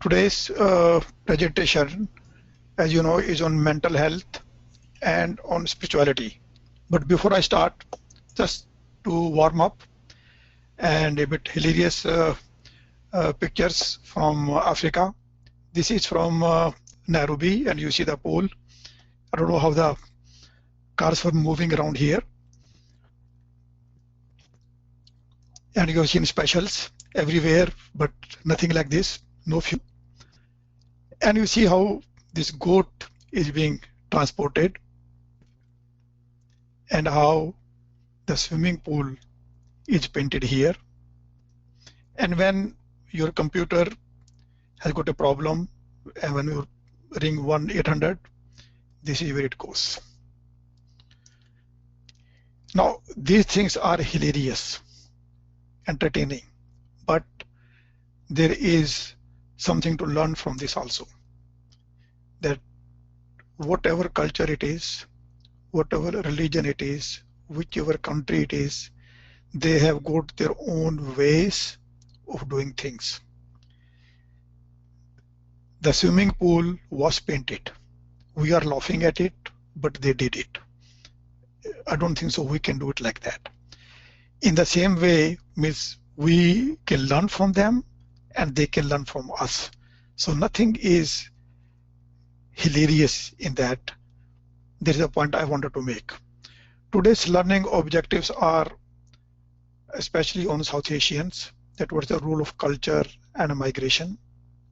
Today's presentation, as you know, is on mental health and on spirituality. But before I start, just to warm up and a bit hilarious pictures from Africa. This is from Nairobi, and you see the pole. I don't know how the cars were moving around here. And you've seen specials everywhere, but nothing like this, no fuel. And you see how this goat is being transported and how the swimming pool is painted here. And when your computer has got a problem and when you ring 1-800, this is where it goes. Now, these things are hilarious, entertaining, but there is something to learn from this also, that whatever culture it is, whatever religion it is, whichever country it is, they have got their own ways of doing things. The swimming pool was painted. We are laughing at it, but they did it. I don't think so we can do it like that. In the same way, means we can learn from them and they can learn from us. So nothing is hilarious in that. There is a point I wanted to make. Today's learning objectives are especially on South Asians, that was the role of culture and migration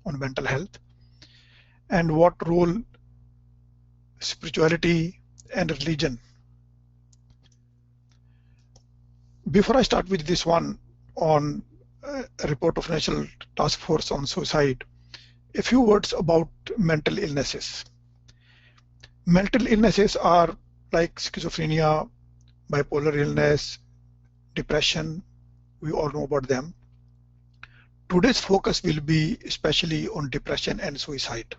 on mental health, and what role spirituality and religion. Before I start with this one on a report of National Task Force on Suicide, a few words about mental illnesses. Mental illnesses are like schizophrenia, bipolar illness, depression. We all know about them. Today's focus will be especially on depression and suicide.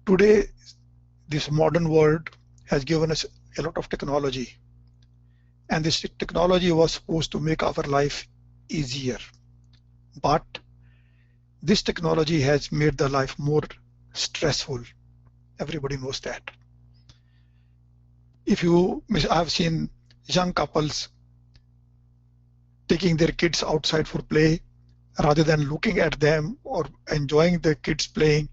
Today, this modern world has given us a lot of technology, and this technology was supposed to make our life easier. But this technology has made the life more stressful. Everybody knows that. I've seen young couples taking their kids outside for play, rather than looking at them or enjoying the kids playing.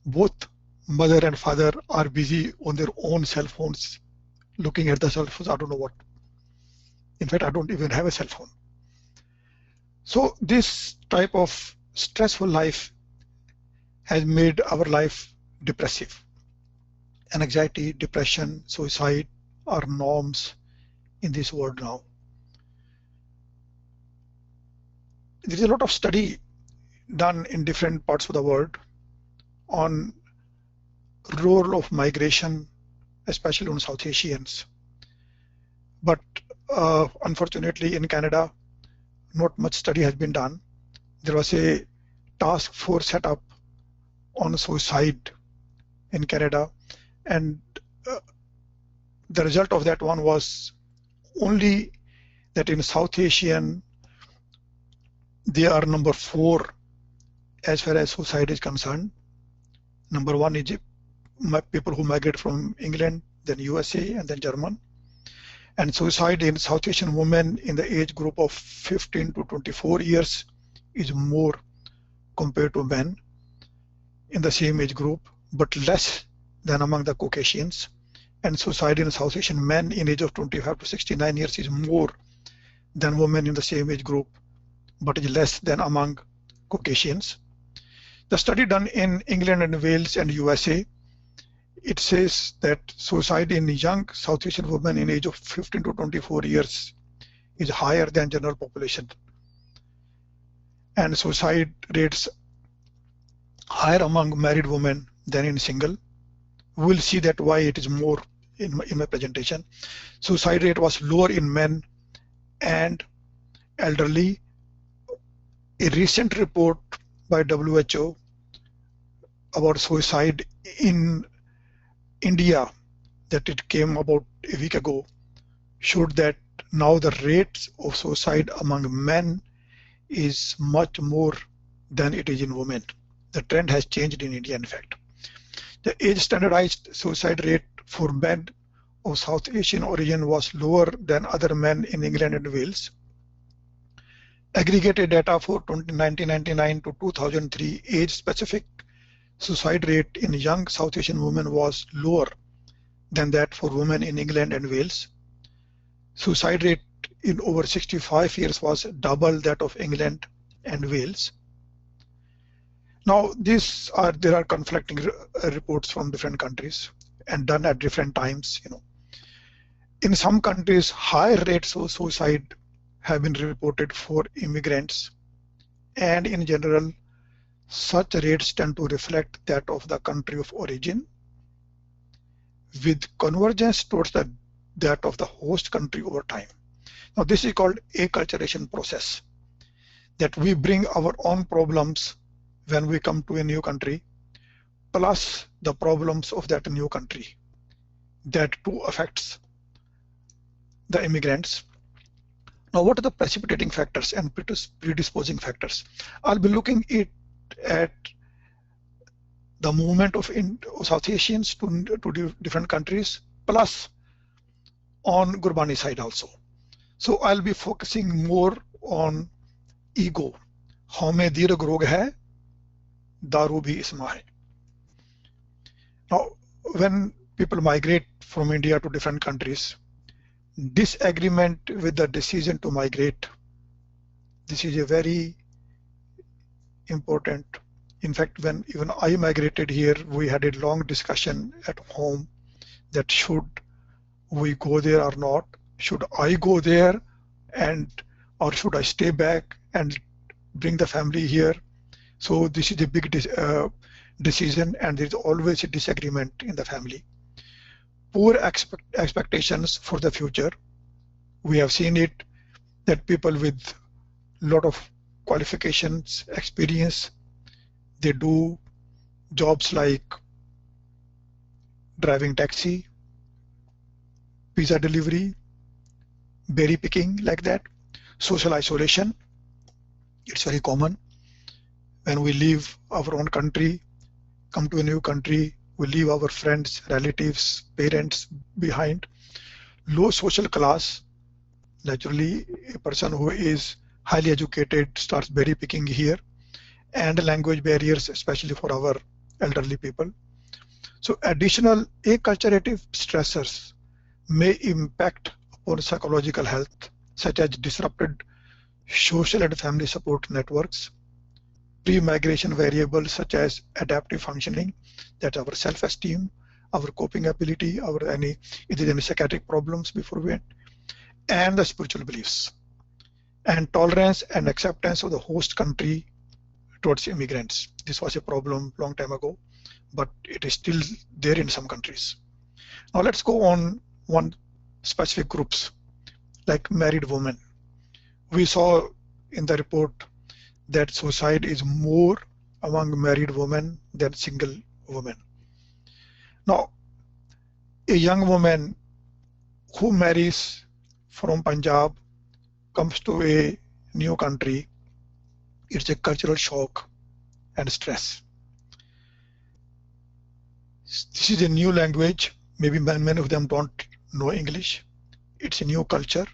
Both mother and father are busy on their own cell phones, looking at the cell phones. I don't know what. In fact, I don't even have a cell phone. So this type of stressful life has made our life depressive. Anxiety, depression, suicide are norms in this world now. There is a lot of study done in different parts of the world on role of migration, especially on South Asians. But unfortunately in Canada, not much study has been done. There was a task force set up on suicide in Canada, and the result of that one was only that in South Asian, they are number 4 as far as suicide is concerned. Number 1 is people who migrate from England, then USA, and then German. And suicide in South Asian women in the age group of 15 to 24 years is more compared to men in the same age group, but less than among the Caucasians. And suicide in South Asian men in age of 25 to 69 years is more than women in the same age group, but is less than among Caucasians. The study done in England and Wales and USA, it says that suicide in young South Asian women in age of 15 to 24 years is higher than general population. And suicide rates higher among married women than in single. We'll see that why it is more in my presentation. Suicide rate was lower in men and elderly. A recent report by WHO about suicide in India, that it came about a week ago, showed that now the rates of suicide among men is much more than it is in women. The trend has changed in India, in fact. The age standardized suicide rate for men of South Asian origin was lower than other men in England and Wales. Aggregated data for 1999 to 2003 age-specific suicide rate in young South Asian women was lower than that for women in England and Wales. Suicide rate in over 65 years was double that of England and Wales. Now, there are conflicting reports from different countries and done at different times. In some countries, higher rates of suicide have been reported for immigrants, and in general, such rates tend to reflect that of the country of origin, with convergence towards that of the host country over time. Now, this is called acculturation process, that we bring our own problems when we come to a new country, plus the problems of that new country. That too affects the immigrants. Now, what are the precipitating factors and predisposing factors? I'll be looking at the movement of South Asians to different countries, plus on Gurbani side also. So I'll be focusing more on ego. हमें दीर्घ रोग है, दारू भी इसमें है. Now, when people migrate from India to different countries, disagreement with the decision to migrate, this is a very important. In fact, when even I migrated here, we had a long discussion at home that should we go there or not? Should I go there or should I stay back and bring the family here? So this is a big decision, and there is always a disagreement in the family. Poor expectations for the future. We have seen it that people with lot of qualifications, experience, they do jobs like driving taxi, pizza delivery, berry picking, like that. Social isolation, it's very common. When we leave our own country, come to a new country, we leave our friends, relatives, parents behind. Low social class, naturally a person who is highly educated starts berry picking here, and language barriers, especially for our elderly people. So additional acculturative stressors may impact upon psychological health, such as disrupted social and family support networks, pre-migration variables such as adaptive functioning, that's our self-esteem, our coping ability, if there any psychiatric problems before we went, and the spiritual beliefs, and tolerance and acceptance of the host country towards immigrants. This was a problem long time ago, but it is still there in some countries. Now let's go on one specific groups, like married women. We saw in the report that suicide is more among married women than single women. Now, a young woman who marries from Punjab comes to a new country, it's a cultural shock and stress. This is a new language. Maybe many of them don't know English. It's a new culture.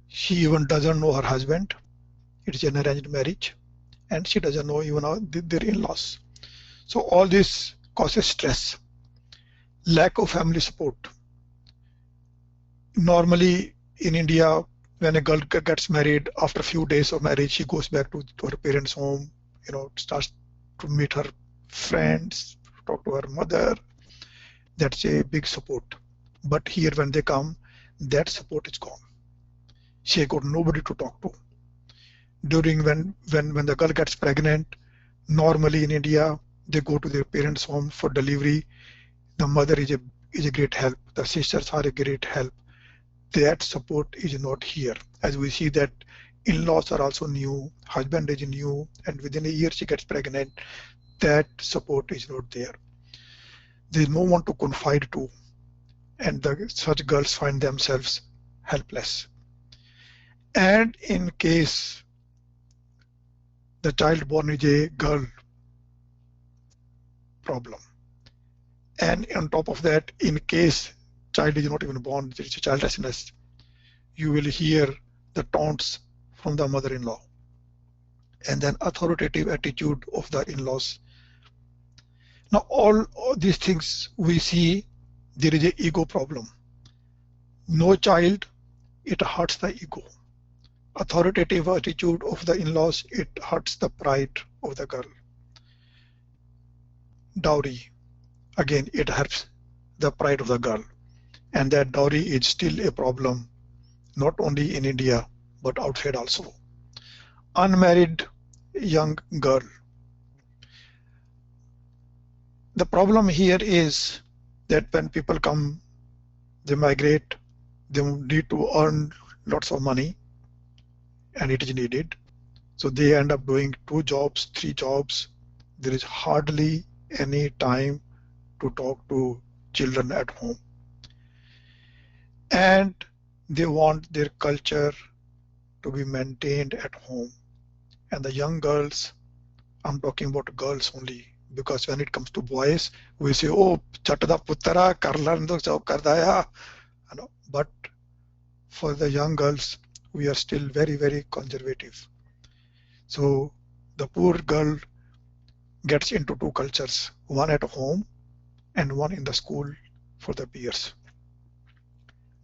She even doesn't know her husband. It's an arranged marriage, and she doesn't know even their in-laws. So all this causes stress. Lack of family support. Normally in India, when a girl gets married, after a few days of marriage, she goes back to her parents' home, starts to meet her friends, talk to her mother. That's a big support. But here when they come, that support is gone. She got nobody to talk to. During when the girl gets pregnant, normally in India, they go to their parents' home for delivery. The mother is a great help. The sisters are a great help. That support is not here. As we see that in-laws are also new, husband is new, and within a year she gets pregnant. That support is not there. There is no one to confide to, and such girls find themselves helpless. And in case the child born is a girl problem. And on top of that, in case child is not even born, there is a childlessness, you will hear the taunts from the mother-in-law, and then authoritative attitude of the in-laws. Now all these things we see, there is a ego problem. No child, it hurts the ego. Authoritative attitude of the in-laws, it hurts the pride of the girl. Dowry, again, it hurts the pride of the girl. And that dowry is still a problem, not only in India, but outside also. Unmarried young girl. The problem here is that when people come, they migrate, they need to earn lots of money, and it is needed. So they end up doing 2 jobs, 3 jobs. There is hardly any time to talk to children at home. And they want their culture to be maintained at home. And the young girls, I'm talking about girls only, because when it comes to boys, we say, oh, chatada puttara, karlando chau kardaya. But for the young girls, we are still very, very conservative. So the poor girl gets into 2 cultures, one at home and one in the school for the peers.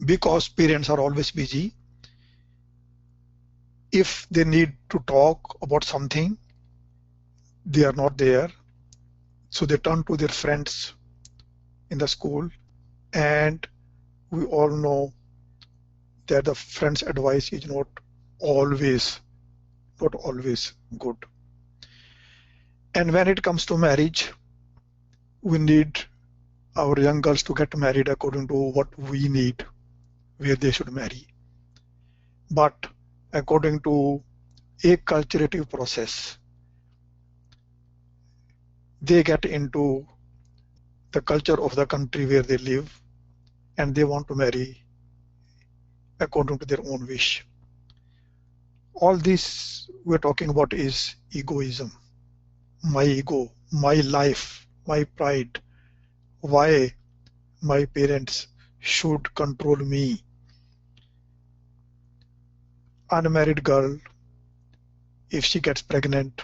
Because parents are always busy, if they need to talk about something, they are not there. So they turn to their friends in the school, and we all know that the friend's advice is not always good. And when it comes to marriage, we need our young girls to get married according to what we need, where they should marry. But according to a culturative process, they get into the culture of the country where they live, and they want to marry according to their own wish. All this we're talking about is egoism. My ego, my life, my pride, why my parents should control me. Unmarried girl, if she gets pregnant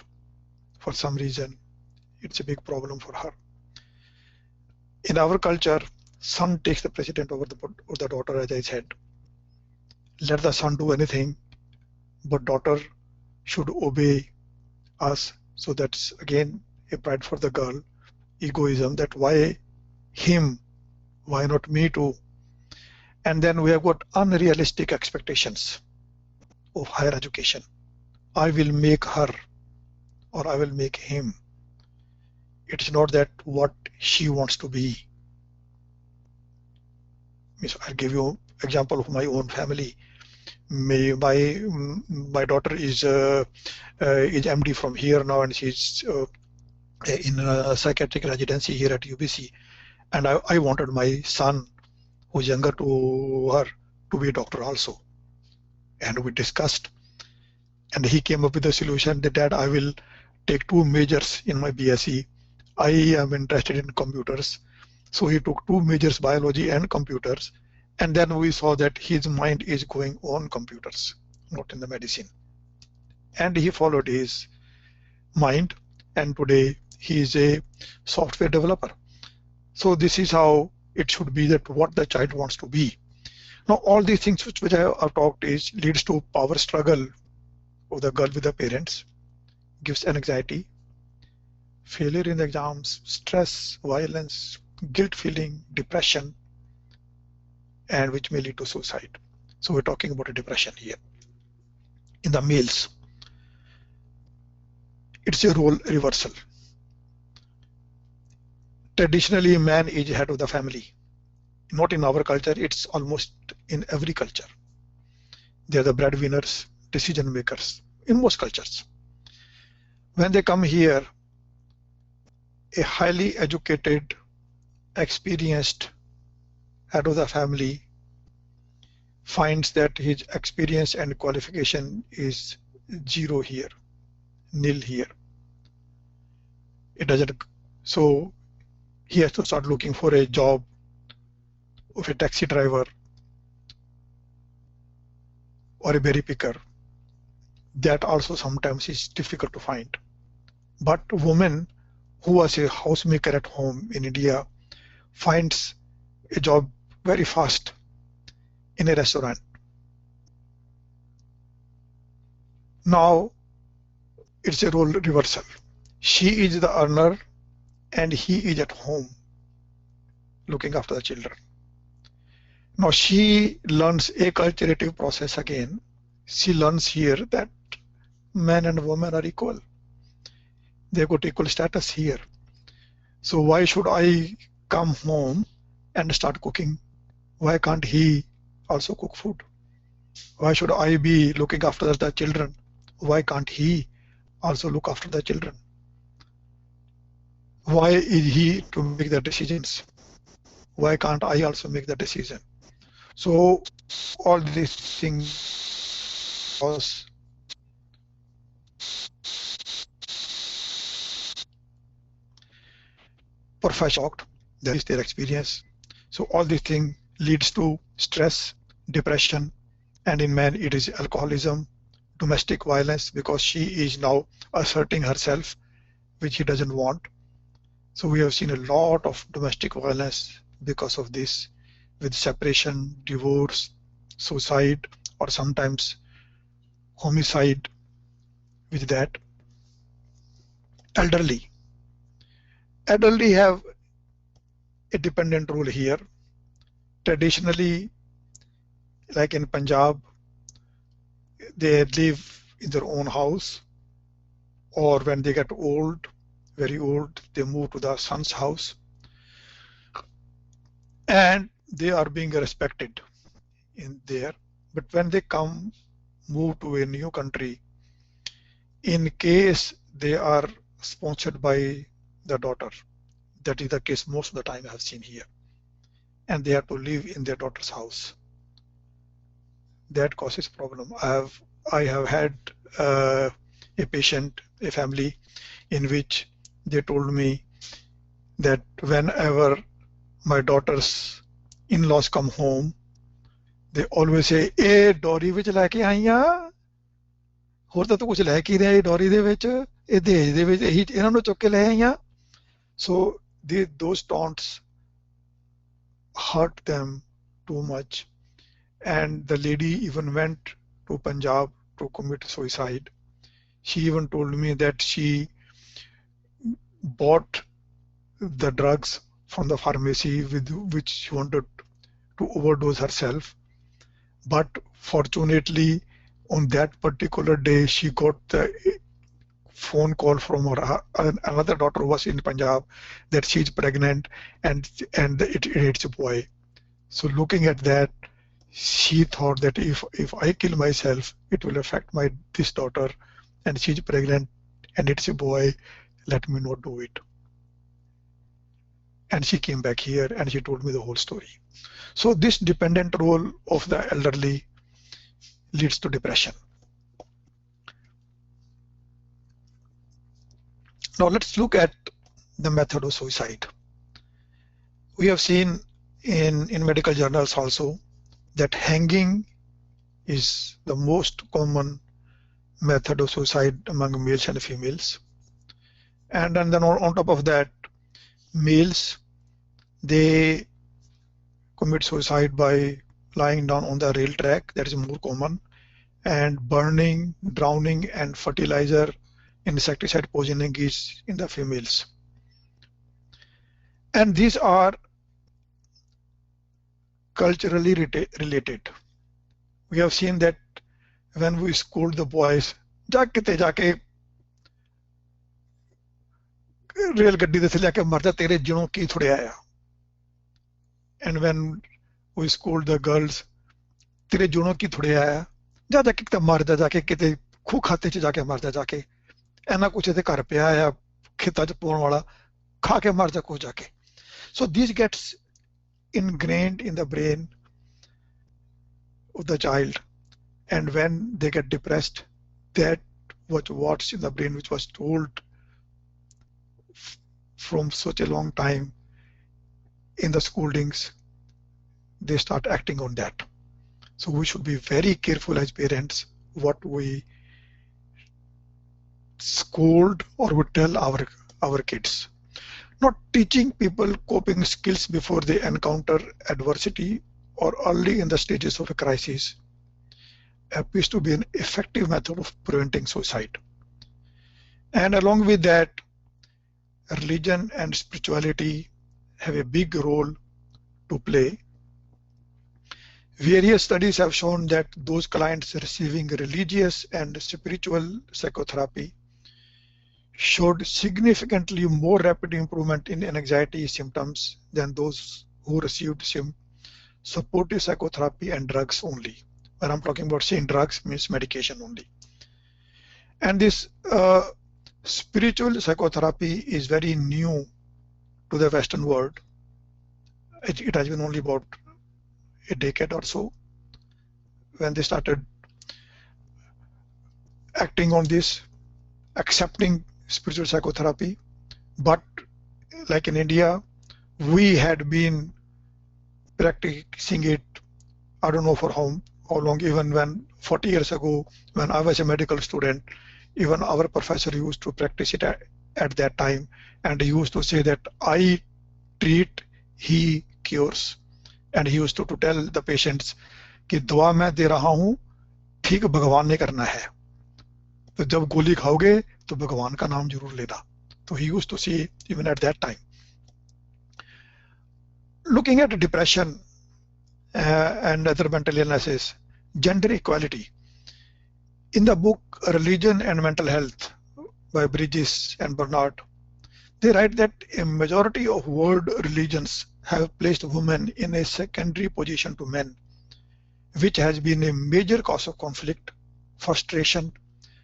for some reason, it's a big problem for her. In our culture, son takes the precedent over the daughter, as I said. Let the son do anything, but daughter should obey us. So that's again a pride for the girl, egoism, that why him, why not me too? And then we have got unrealistic expectations of higher education. I will make her or I will make him. It's not that what she wants to be. I'll give you an example of my own family. My daughter is MD from here now, and she's in a psychiatric residency here at UBC. And I wanted my son, who's younger to her, to be a doctor also. And we discussed, and he came up with a solution that, Dad, I will take 2 majors in my BSc. I am interested in computers. So he took 2 majors, biology and computers. And then we saw that his mind is going on computers, not in the medicine. And he followed his mind, and today he is a software developer. So this is how it should be, that what the child wants to be. Now all these things which I have talked is leads to power struggle of the girl with the parents, gives anxiety, failure in the exams, stress, violence, guilt feeling, depression, and which may lead to suicide. So we're talking about a depression here. In the males, it's a role reversal. Traditionally, man is head of the family. Not in our culture, it's almost in every culture. They're the breadwinners, decision makers, in most cultures. When they come here, a highly educated, experienced head of the family finds that his experience and qualification is 0 here. nil here. It doesn't. So he has to start looking for a job of a taxi driver or a berry picker. That also sometimes is difficult to find. But a woman who was a housemaker at home in India finds a job very fast in a restaurant. Now it's a role reversal. She is the earner and he is at home looking after the children. Now she learns a culturative process again. She learns here that men and women are equal. They've got equal status here. So why should I come home and start cooking? Why can't he also cook food? Why should I be looking after the children? Why can't he also look after the children? Why is he to make the decisions? Why can't I also make the decision? So all these things was professional shocked. That is their experience. So all these things leads to stress, depression, and in men it is alcoholism, domestic violence, because she is now asserting herself, which he doesn't want. So we have seen a lot of domestic violence because of this, with separation, divorce, suicide, or sometimes homicide with that. Elderly. Elderly have a dependent role here. Traditionally, like in Punjab, they live in their own house, or when they get old, very old, they move to the son's house, and they are being respected in there. But when they move to a new country, in case they are sponsored by the daughter, that is the case most of the time I have seen here, and they have to live in their daughter's house. That causes problem. I have had a patient, a family, in which they told me that whenever my daughter's in-laws come home, they always say, "Eh, डोरी विच लैके आईया, होर तां तू कुछ लै की रिहा डोरी दे विच, ए दहेज दे विच इही इन्हां नूं चुक के लै आईया." So those taunts hurt them too much, and the lady even went to Punjab to commit suicide. She even told me that she bought the drugs from the pharmacy with which she wanted to overdose herself, but fortunately on that particular day she got the phone call from another daughter who was in Punjab that she's pregnant and it's a boy. So looking at that, she thought that if I kill myself, it will affect this daughter, and she's pregnant and it's a boy, let me not do it. And she came back here and she told me the whole story. So this dependent role of the elderly leads to depression. Now let's look at the method of suicide. We have seen in medical journals also that hanging is the most common method of suicide among males and females. And then on top of that, males, they commit suicide by lying down on the rail track, that is more common, and burning, drowning, and fertilizer, insecticide poisoning is in the females. And these are culturally related. We have seen that when we schooled the boys, जाके ते जाके rail गड्डी दे थल्ले आके मर जा तेरे जिनों की थोड़े आया. And when we schooled the girls, तेरे जिनों की थोड़े आया, जा जाके किते मर जा जाके किते खूह खाते च जाके मर जा जाके, ऐना कुछ इहदे घर पिया आ खेतां च पाउण वाला, खा के मर जा कुछ जाके. So this gets ingrained in the brain of the child, and when they get depressed, that what's in the brain, which was told from such a long time in the schoolings, they start acting on that. So we should be very careful as parents what we scold or we tell our kids. Not teaching people coping skills before they encounter adversity or early in the stages of a crisis appears to be an effective method of preventing suicide. And along with that, religion and spirituality have a big role to play. Various studies have shown that those clients receiving religious and spiritual psychotherapy showed significantly more rapid improvement in anxiety symptoms than those who received supportive psychotherapy and drugs only. When I'm talking about saying drugs, means medication only. And this spiritual psychotherapy is very new to the Western world. It has been only about a decade or so when they started acting on this, accepting spiritual psychotherapy. But like in India, we had been practicing it, I don't know for how long, even when 40 years ago, when I was a medical student, even our professor used to practice it at that time, and he used to say that I treat, he cures. And he used to tell the patients कि दवा मैं दे रहा हूँ, ठीक भगवान ने करना है, तो जब गोली खाओगे तो भगवान का नाम जरूर लेना. So he used to say even at that time. Looking at depression and other mental illnesses, gender equality. In the book Religion and Mental Health by Bridges and Bernard, they write that a majority of world religions have placed women in a secondary position to men, which has been a major cause of conflict, frustration,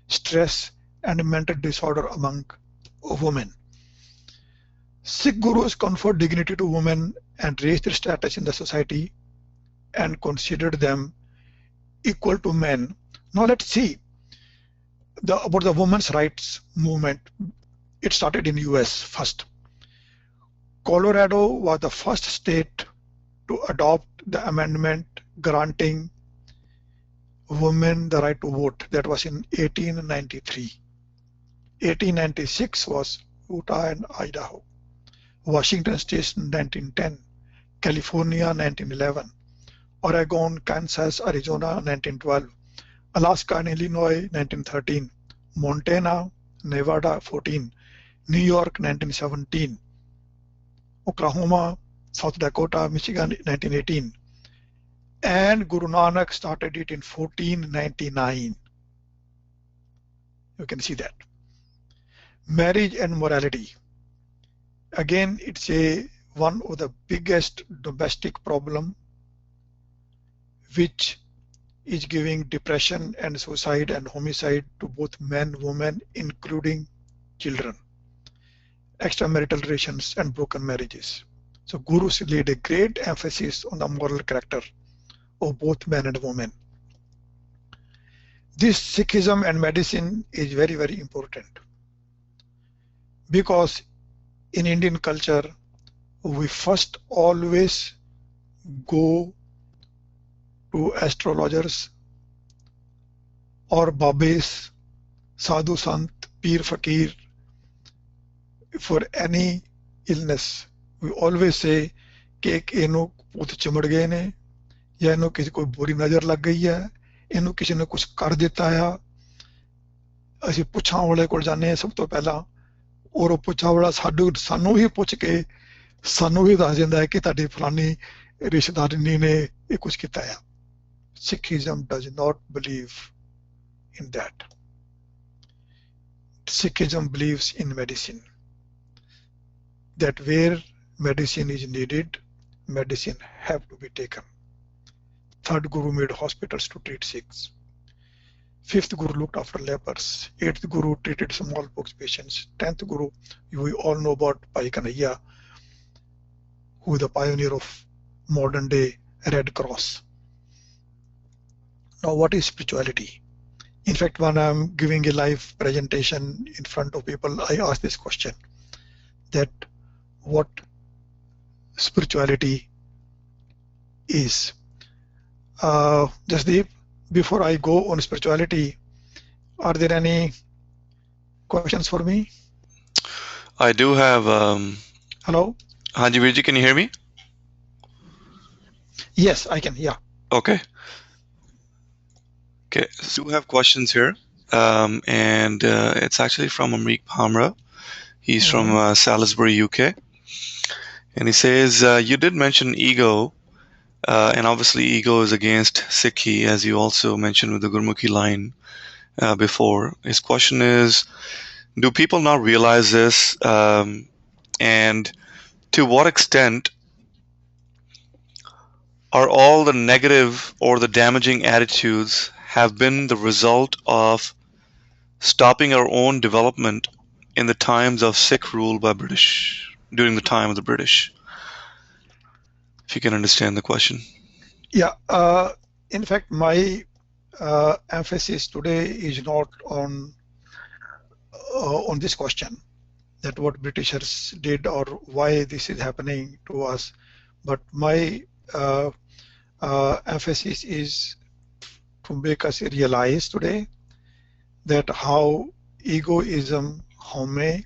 stress, and mental disorder among women. Sikh gurus conferred dignity to women and raised their status in the society and considered them equal to men. Now let's see about the women's rights movement. It started in US first. Colorado was the first state to adopt the amendment granting women the right to vote. That was in 1893. 1896 was Utah and Idaho. Washington State 1910. California 1911. Oregon, Kansas, Arizona 1912. Alaska and Illinois 1913. Montana, Nevada 14. New York 1917. Oklahoma, South Dakota, Michigan 1918. And Guru Nanak started it in 1499. You can see that. Marriage and morality. Again, it's one of the biggest domestic problem which is giving depression and suicide and homicide to both men, women, including children. Extramarital relations and broken marriages. So gurus laid a great emphasis on the moral character of both men and women. This Sikhism and medicine is very, very important because in Indian culture, we first always go to astrologers or babes, sadhu sant, peer fakir for any illness. We always say कि ਇਹਨੂੰ ਭੂਤ ਚਿਮੜ ਗਏ ਨੇ ਜਾਂ ਇਹਨੂੰ ਕਿਸੇ ਕੋਈ ਬੁਰੀ ਨਜ਼ਰ ਲੱਗ ਗਈ ਹੈ, ਇਹਨੂੰ ਕਿਸੇ ਨੇ ਕੁਝ ਕਰ ਦਿੱਤਾ ਆ. ਅਸੀਂ ਪੁੱਛਾਂ ਵਾਲੇ ਕੋਲ ਜਾਂਦੇ ਹਾਂ ਸਭ ਤੋਂ ਪਹਿਲਾਂ, ਔਰ ਉਹ ਪੁੱਛਾਂ ਵਾਲਾ ਸਾਨੂੰ ਹੀ ਪੁੱਛ ਕੇ ਸਾਨੂੰ ਵੀ ਦੱਸ ਦਿੰਦਾ ਹੈ ਕਿ ਤੁਹਾਡੀ ਫਲਾਨੀ ਰਿਸ਼ਤੇਦਾਰਨੀ ਨੇ ਇਹ ਕੁਝ ਕੀਤਾ ਆ. Sikhism does not believe in that. Sikhism believes in medicine. That where medicine is needed, medicine have to be taken. Third Guru made hospitals to treat Sikhs. Fifth Guru looked after lepers. Eighth Guru treated smallpox patients. 10th Guru, we all know about Bhai Kanhaiya, who is the pioneer of modern day Red Cross. Now what is spirituality? In fact, when I'm giving a live presentation in front of people, I ask this question, that what spirituality is. Jasdeep, before I go on spirituality, are there any questions for me? I do have. Hello? Hanji Virji, can you hear me? Yes, I can. Yeah. Okay. Okay. So we have questions here, and it's actually from Amrik Pamra. He's from Salisbury, UK, and he says you did mention ego, and obviously ego is against Sikhi, as you also mentioned with the Gurmukhi line before. His question is, do people not realize this, and to what extent are all the negative or the damaging attitudes have been the result of stopping our own development in the times of Sikh rule by British, during the time of the British? If you can understand the question. Yeah. In fact, my emphasis today is not on this question, that what Britishers did or why this is happening to us, but my emphasis is to make us realize today that how egoism, home,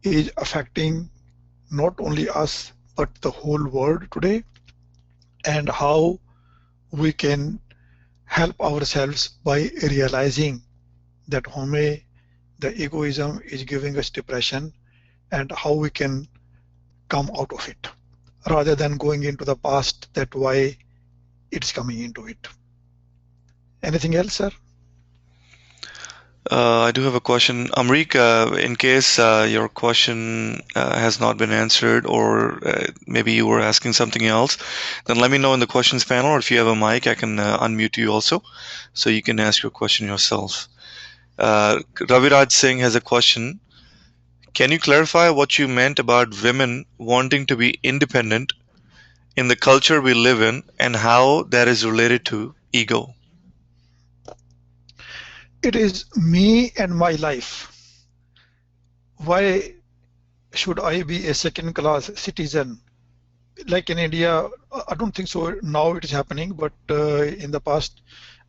is affecting not only us but the whole world today, and how we can help ourselves by realizing that home, the egoism is giving us depression, and how we can come out of it rather than going into the past, that why it's coming into it. Anything else, sir? I do have a question. Amrik, in case your question has not been answered, or maybe you were asking something else, then let me know in the questions panel, or if you have a mic, I can unmute you also, so you can ask your question yourself. Raviraj Singh has a question. Can you clarify what you meant about women wanting to be independent in the culture we live in, and how that is related to ego? It is me and my life. Why should I be a second class citizen? Like in India, I don't think so now it is happening, but in the past,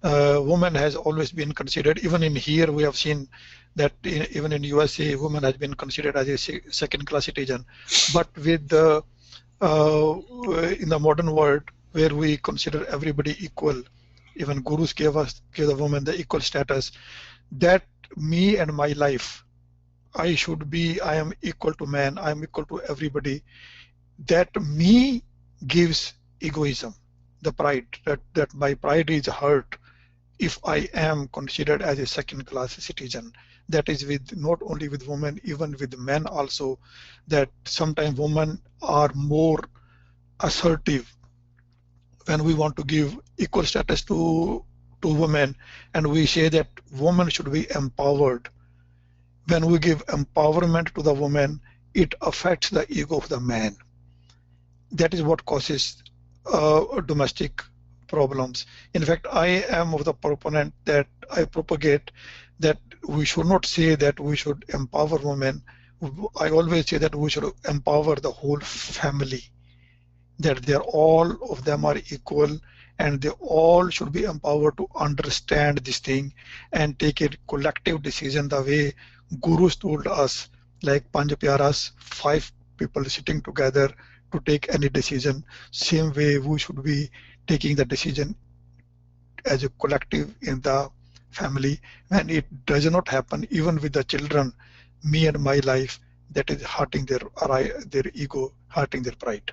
woman has always been considered, even in here we have seen that even in USA, woman has been considered as a second class citizen. But with the in the modern world, where we consider everybody equal, even gurus gave the woman the equal status, that me and my life, I am equal to man, I am equal to everybody. That me gives egoism, the pride, that my pride is hurt if I am considered as a second class citizen. That is with not only with women, even with men also, that sometimes women are more assertive when we want to give equal status to women, and we say that women should be empowered. When we give empowerment to the woman, it affects the ego of the man. That is what causes domestic problems. In fact, I am of the proponent that I propagate that we should not say that we should empower women. I always say that we should empower the whole family, that they're all of them are equal, and they all should be empowered to understand this thing and take a collective decision the way gurus told us, like Panch Pyaras, 5 people sitting together to take any decision. Same way we should be taking the decision as a collective in the family. When it does not happen, even with the children, me and my life, that is hurting their ego, hurting their pride.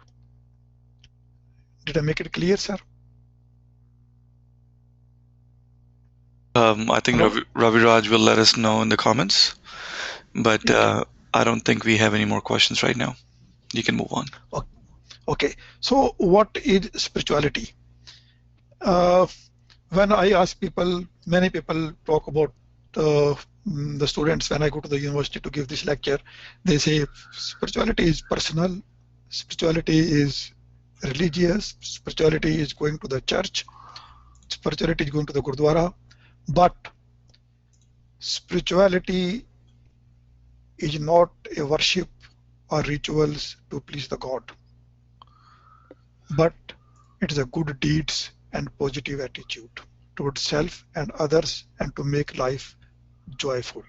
Did I make it clear, sir? I think Hello? Raviraj will let us know in the comments, but I don't think we have any more questions right now. You can move on. Okay, so what is spirituality? When I ask people, many people talk about the students when I go to the university to give this lecture, they say spirituality is personal, spirituality is religious, spirituality is going to the church, spirituality is going to the Gurdwara, but Spirituality is not a worship or rituals to please the God, but it is a good deeds and positive attitude towards self and others and to make life joyful.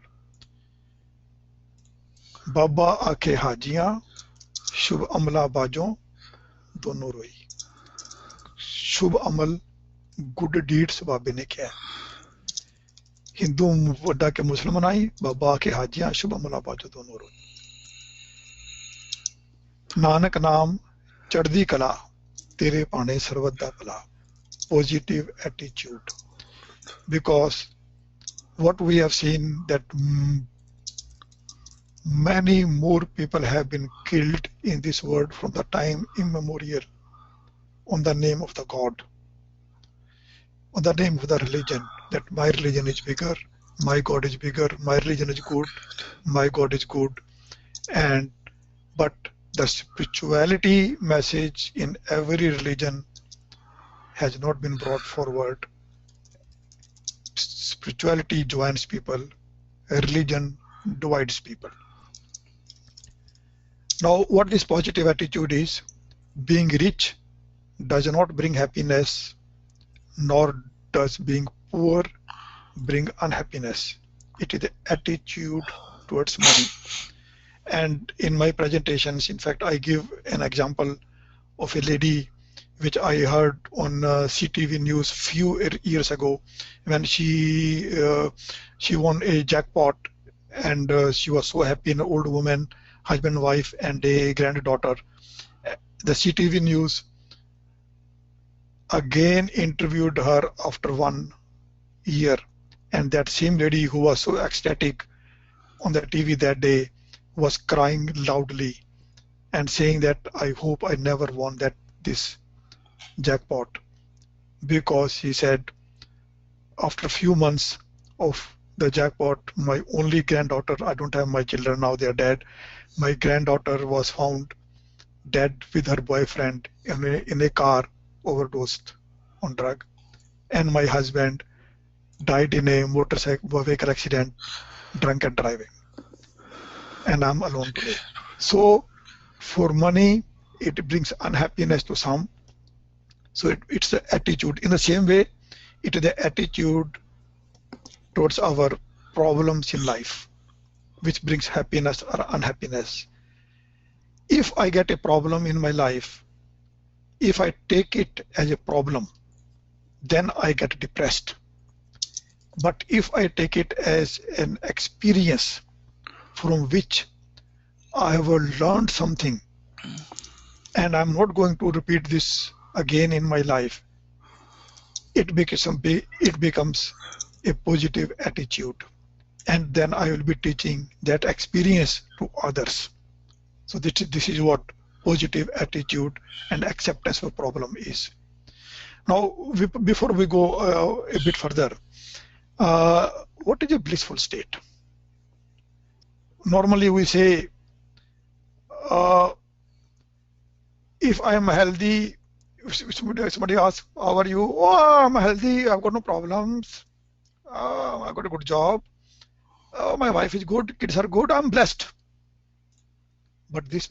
बाबा आखे हाजियां शुभ अमला बाजों दोनों रोई. शुभ अमल good deeds बाबे ने किया. हिंदू वड्डा के मुसलमान आई बाबा आखे हाजियां शुभ अमला बाजों दोनों रोई. नानक नाम चढ़दी कला तेरे पाने सर्वत दा भला. Positive attitude, because what we have seen that many more people have been killed in this world from the time immemorial on the name of the God, on the name of the religion, that my religion is bigger, my God is bigger, my religion is good, my God is good. And but the spirituality message in every religion has not been brought forward. Spirituality joins people, religion divides people. Now, what this positive attitude is, being rich does not bring happiness, nor does being poor bring unhappiness. It is the attitude towards money. And in my presentations, in fact, I give an example of a lady which I heard on CTV news few years ago, when she won a jackpot, and she was so happy, an old woman, husband, wife, and a granddaughter. The CTV news again interviewed her after 1 year, and that same lady who was so ecstatic on the TV that day was crying loudly and saying that I hope I never won this jackpot, because he said after a few months of the jackpot, my only granddaughter, I don't have my children now, they are dead, my granddaughter was found dead with her boyfriend in a car, overdosed on drug, and my husband died in a motorcycle vehicle accident, drunk and driving, and I'm alone today. So for money, it brings unhappiness to some. So it's the attitude. In the same way, it is the attitude towards our problems in life which brings happiness or unhappiness. If I get a problem in my life, if I take it as a problem, then I get depressed. But if I take it as an experience from which I have learned something, and I'm not going to repeat this again in my life, it becomes a positive attitude, and then I will be teaching that experience to others. So this is what positive attitude and acceptance of problem is. Now, before we go a bit further, what is a blissful state? Normally we say, if I am healthy, somebody asks, how are you? Oh, I'm healthy, I've got no problems, I've got a good job, my wife is good, kids are good, I'm blessed. But this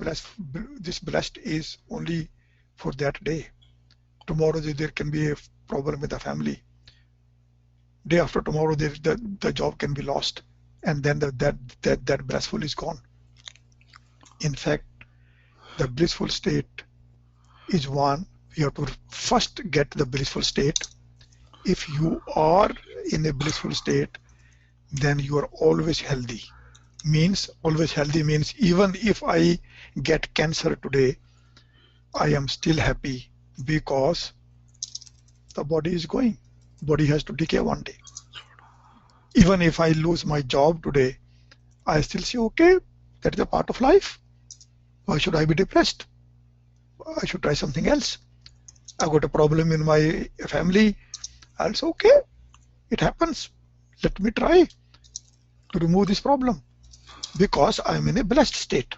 blessed is only for that day. Tomorrow there can be a problem with the family. Day after tomorrow the job can be lost, and then that blissful is gone. In fact, the blissful state is one. You have to first get the blissful state. If you are in a blissful state, then you are always healthy. Always healthy means even if I get cancer today, I am still happy, because the body is going. Body has to decay one day. Even if I lose my job today, I still say, okay, that is a part of life. Why should I be depressed? I should try something else. I got a problem in my family. I'll say, okay, it happens. Let me try to remove this problem, because I'm in a blessed state.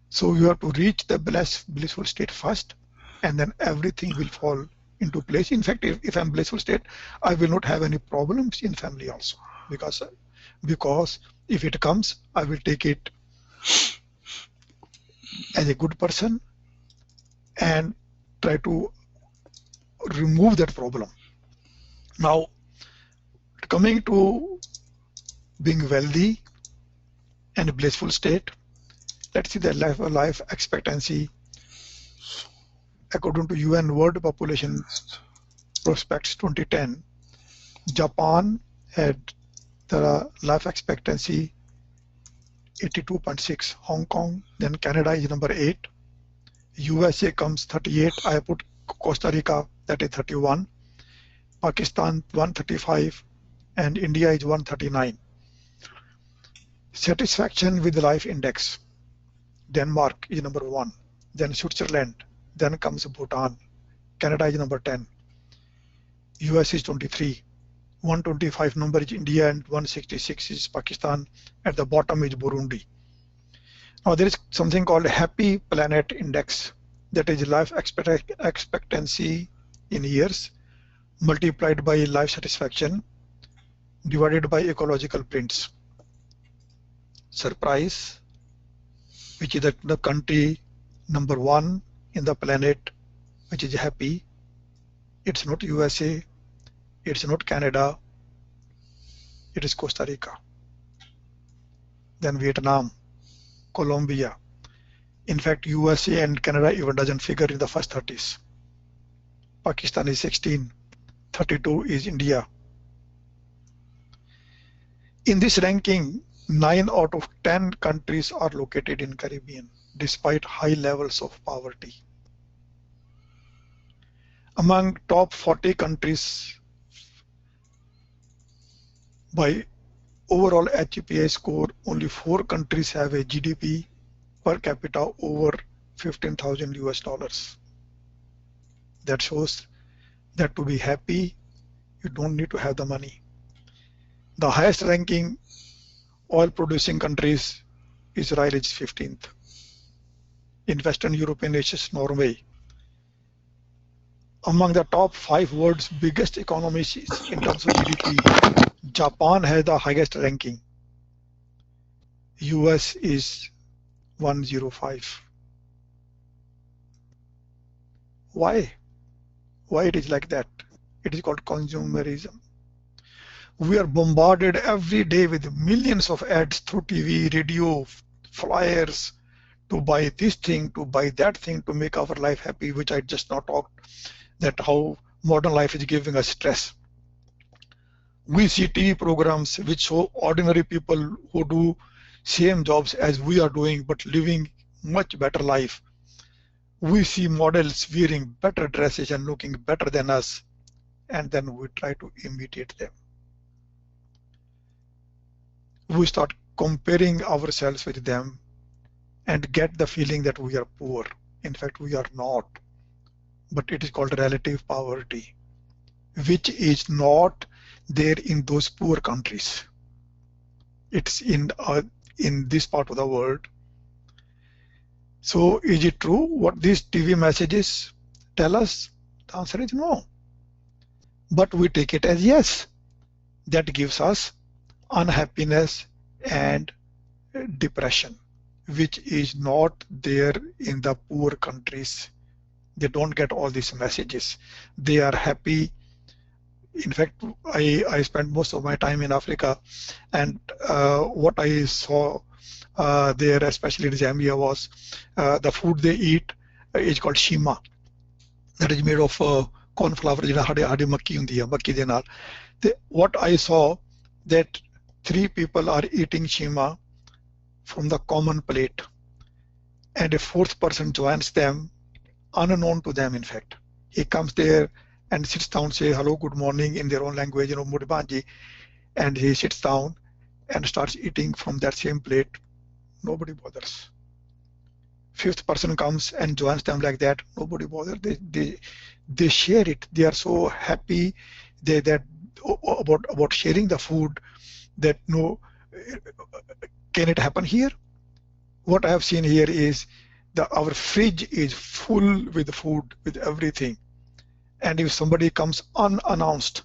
So you have to reach the blissful state first, and then everything will fall into place. In fact, if I'm blissful state, I will not have any problems in family also, because because if it comes, I will take it as a good person and try to remove that problem. Now, coming to being wealthy and blissful state, let's see the life expectancy according to UN World Population Prospects 2010. Japan had the life expectancy 82.6. Hong Kong, then Canada is number 8. USA comes 38. I put Costa Rica, that is 31. Pakistan 135 and India is 139. Satisfaction with life index. Denmark is number 1. Then Switzerland. Then comes Bhutan. Canada is number 10. US is 23. 125 number is India and 166 is Pakistan. At the bottom is Burundi. Now there is something called Happy Planet Index, that is life expectancy in years multiplied by life satisfaction divided by ecological prints. Surprise, which is the country number 1 in the planet which is happy. It's not USA, it's not Canada, it is Costa Rica. Then Vietnam, Colombia. In fact, USA and Canada even doesn't figure in the first 30s. Pakistan is 16, 32 is India. In this ranking, 9 out of 10 countries are located in Caribbean, despite high levels of poverty. Among top 40 countries by overall HPA score, only 4 countries have a GDP per capita over 15,000 US dollars. That shows that to be happy, you don't need to have the money. The highest ranking oil producing countries, Israel is 15th. In Western European nations, Norway. Among the top 5 world's biggest economies in terms of GDP, Japan has the highest ranking. US is 105. Why? Why it is like that? It is called consumerism. We are bombarded every day with millions of ads through TV, radio, flyers to buy this thing, to buy that thing, to make our life happy, which I just not talked, that how modern life is giving us stress. We see TV programs which show ordinary people who do same jobs as we are doing but living much better life. We see models wearing better dresses and looking better than us, and then we try to imitate them. We start comparing ourselves with them and get the feeling that we are poor. In fact, we are not. But it is called relative poverty, which is not there in those poor countries. It's in this part of the world. So is it true what these TV messages tell us? The answer is no. But we take it as yes. That gives us unhappiness and depression, which is not there in the poor countries. They don't get all these messages. They are happy. In fact, I spent most of my time in Africa, and what I saw there, especially in Zambia, was the food they eat is called shima. That is made of corn flour. What I saw, that 3 people are eating shima from the common plate, and a 4th person joins them, unknown to them. In fact, he comes there and sits down, say hello, good morning in their own language, Muribanji, and he sits down and starts eating from that same plate. Nobody bothers. 5th person comes and joins them like that. Nobody bothers. They share it. They are so happy about sharing the food that no, can it happen here? What I have seen here is our fridge is full with food, with everything. And if somebody comes unannounced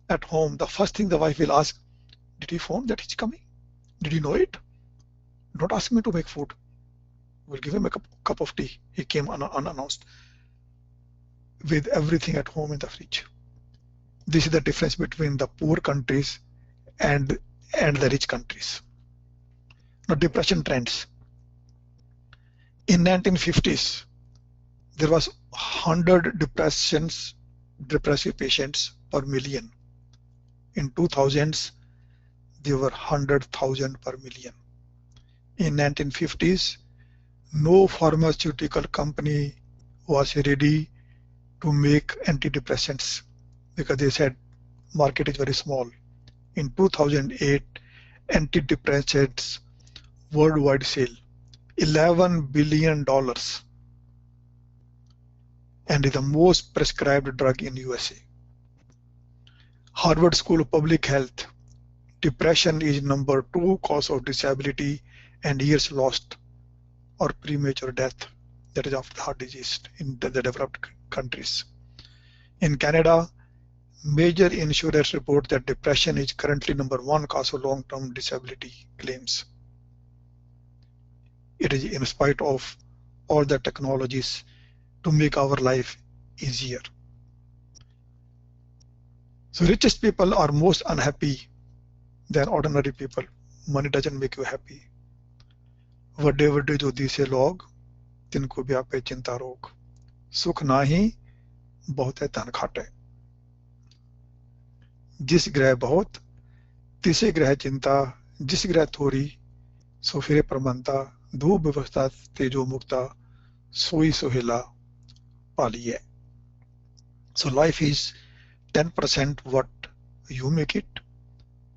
at home, the first thing the wife will ask, Did he phone that he's coming? Did he know it? Don't ask me to make food. We'll give him a cup of tea. He came unannounced with everything at home in the fridge. This is the difference between the poor countries and the rich countries. Now, depression trends. In 1950s, there was 100 depressive patients per million. In 2000s, there were 100,000 per million. In 1950s, no pharmaceutical company was ready to make antidepressants because they said market is very small. In 2008, antidepressants worldwide sale $11 billion and is the most prescribed drug in USA. Harvard School of Public Health, depression is number 2 cause of disability and years lost or premature death, that is after heart disease in the developed countries. In Canada, major insurers report that depression is currently number 1 cause of long-term disability claims. It is in spite of all the technologies to make our life easier. So richest people are most unhappy than ordinary people. Money doesn't make you happy. ਵੱਡੇ ਵੱਡੇ ਜੋ ਦੀਸੇ ਲੋਗ तिनको व्यापे चिंता रोग सुख नाही बहुत है धन खाटे जिस ग्रह बहुत तिसे ग्रह चिंता जिस ग्रह थोड़ी सो फिरे प्रमंता धूप व्यवस्था तेजो मुक्ता सोई सोहेला पालिए. So life is 10% what you make it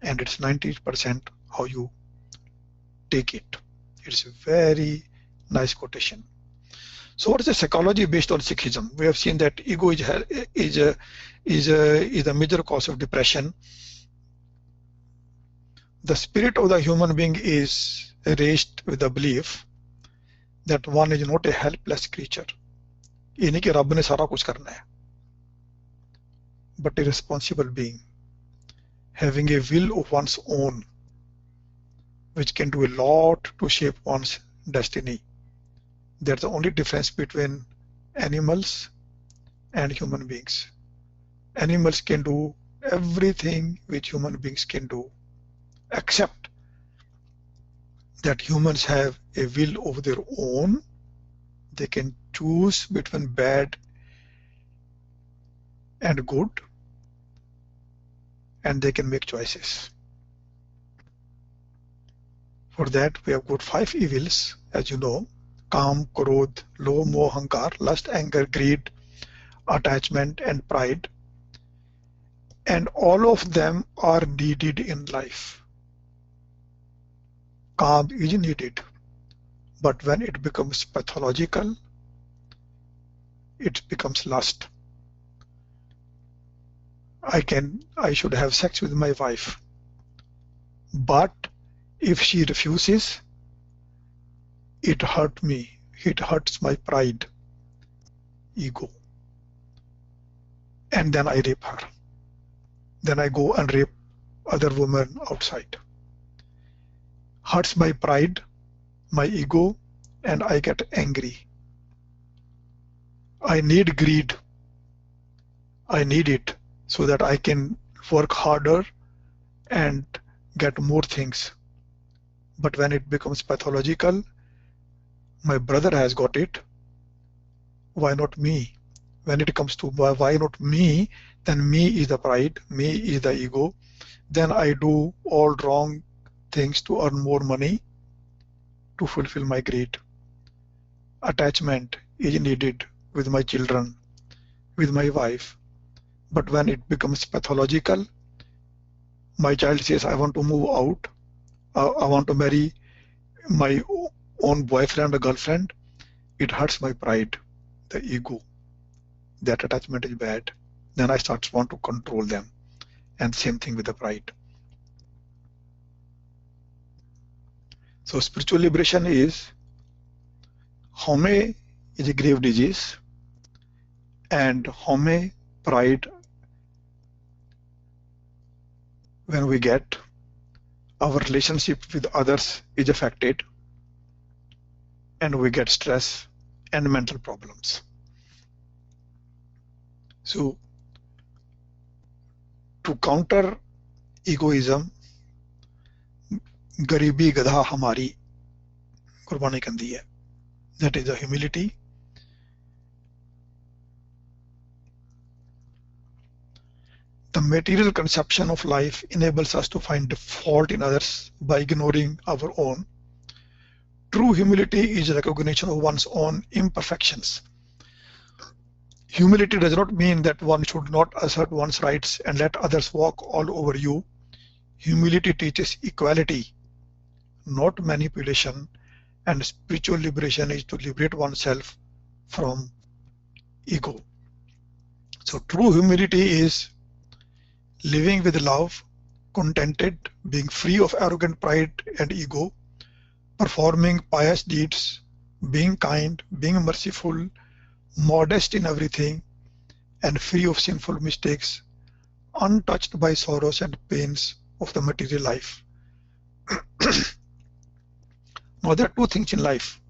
and it's 90% how you take it. It's a very nice quotation. So what is the psychology based on Sikhism? We have seen that ego is a major cause of depression. The spirit of the human being is raised with the belief that one is not a helpless creature. ये नहीं कि रब ने सारा कुछ करना है, but a responsible being having a will of one's own which can do a lot to shape one's destiny. That's the only difference between animals and human beings. Animals can do everything which human beings can do, except that humans have a will of their own. They can choose between bad and good, and they can make choices. For that, we have got 5 evils, as you know: Kam, Krodh, Loh, Moh, Hankar, lust, anger, greed, attachment, and pride. And all of them are needed in life. Kam is needed, but when it becomes pathological, it becomes lust. I should have sex with my wife, but if she refuses, it hurts me. It hurts my pride, ego. And then I rape her. Then I go and rape other women outside. Hurts my pride, my ego, and I get angry. I need greed. I need it so that I can work harder and get more things. But when it becomes pathological, my brother has got it, why not me? When it comes to why not me, then me is the pride, me is the ego. Then I do all wrong things to earn more money to fulfill my greed. Attachment is needed with my children, with my wife. But when it becomes pathological, my child says, I want to move out, I want to marry my own boyfriend or girlfriend, it hurts my pride, the ego. That attachment is bad. Then I start want to control them. And same thing with the pride. So spiritual liberation is, home is a grave disease, and home, pride, when we get, our relationship with others is affected, and we get stress and mental problems. So to counter egoism, गरीबी गधा हमारी कुर्बानी करती है. That is the humility. The material conception of life enables us to find fault in others by ignoring our own. True humility is recognition of one's own imperfections. Humility does not mean that one should not assert one's rights and let others walk all over you. Humility teaches equality, not manipulation, and spiritual liberation is to liberate oneself from ego. So true humility is living with love, contented, being free of arrogant pride and ego, performing pious deeds, being kind, being merciful, modest in everything, and free of sinful mistakes, untouched by sorrows and pains of the material life. Now there are two things in life.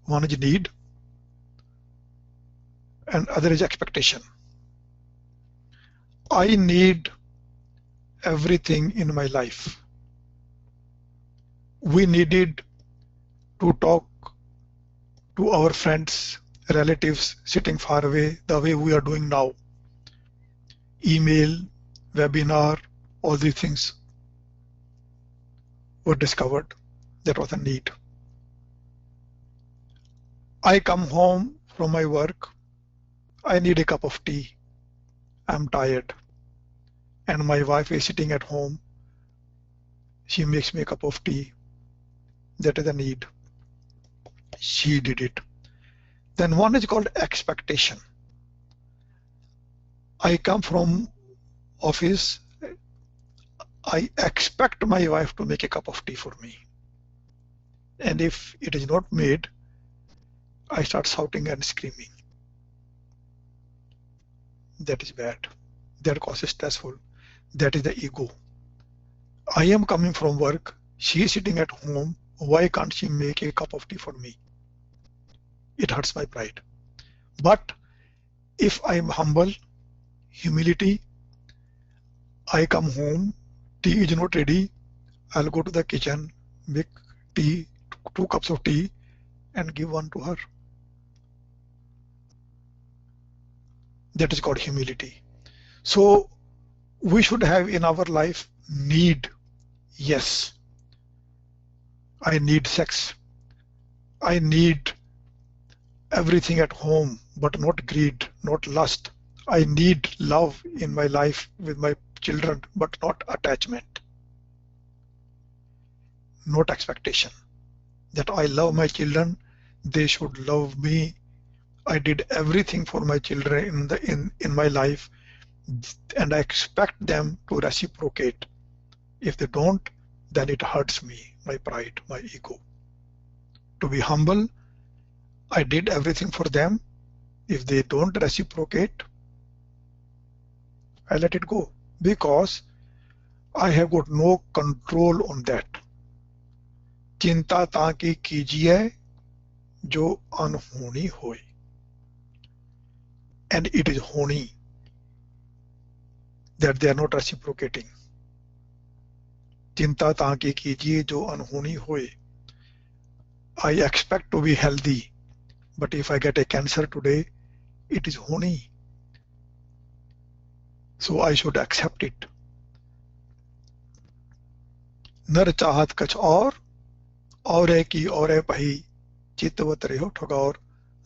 One is need and other is expectation. I need everything in my life. We needed to talk to our friends, relatives sitting far away the way we are doing now. Email, webinar, all these things were discovered. That was a need. I come home from my work. I need a cup of tea. I'm tired. And my wife is sitting at home. She makes me a cup of tea. That is a need. She did it. Then one is called expectation. I come from office. I expect my wife to make a cup of tea for me. And if it is not made, I start shouting and screaming. That is bad. That causes stressful. That is the ego. I am coming from work. She is sitting at home. Why can't she make a cup of tea for me? It hurts my pride. But if I am humble, humility, I come home, tea is not ready, I'll go to the kitchen, make tea, 2 cups of tea, and give one to her. That is called humility. So we should have in our life need. Yes, I need sex. I need everything at home, but not greed, not lust. I need love in my life with my children, but not attachment, not expectation. That I love my children, they should love me. I did everything for my children in my life, and I expect them to reciprocate. If they don't, then it hurts me, my pride, my ego. To be humble, I did everything for them. If they don't reciprocate, I let it go, because I have got no control on that. चिंता ताकि कीजिए जो अनहोनी होए. And it is honi that they are not reciprocating. चिंता ताकि कीजिए जो अनहोनी होए. I expect to be healthy, but if I get a cancer today, it is honi. So I should accept it. नर चाहत कछ और है की और है पही, चितवत रहो ठगौर,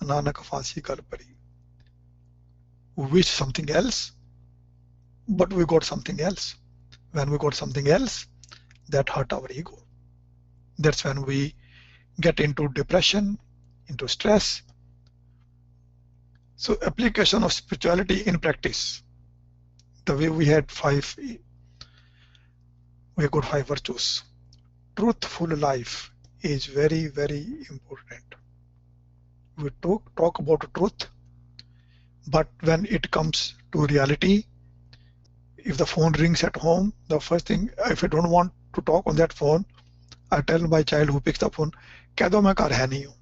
नानक फांसी कल परी. We wish something else, but we got something else. When we got something else, that hurt our ego. That's when we get into depression, into stress. So application of spirituality in practice. The way we got 5 virtues. Truthful life is very, very important. We talk about truth, but when it comes to reality, if the phone rings at home, the first thing, if I don't want to talk on that phone, I tell my child who picks the phone, कह दो मैं घर है नहीं हूँ.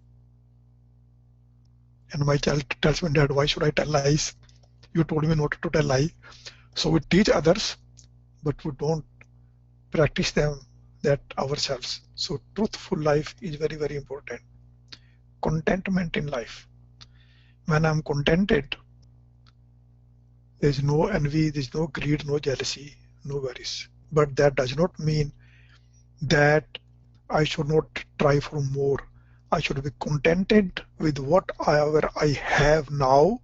And my child tells me, Dad, why should I tell lies? You told me not to tell lies. So we teach others, but we don't practice them that ourselves. So truthful life is very, very important. Contentment in life. When I'm contented, there's no envy, there's no greed, no jealousy, no worries. But that does not mean that I should not try for more. I should be contented with whatever I have now,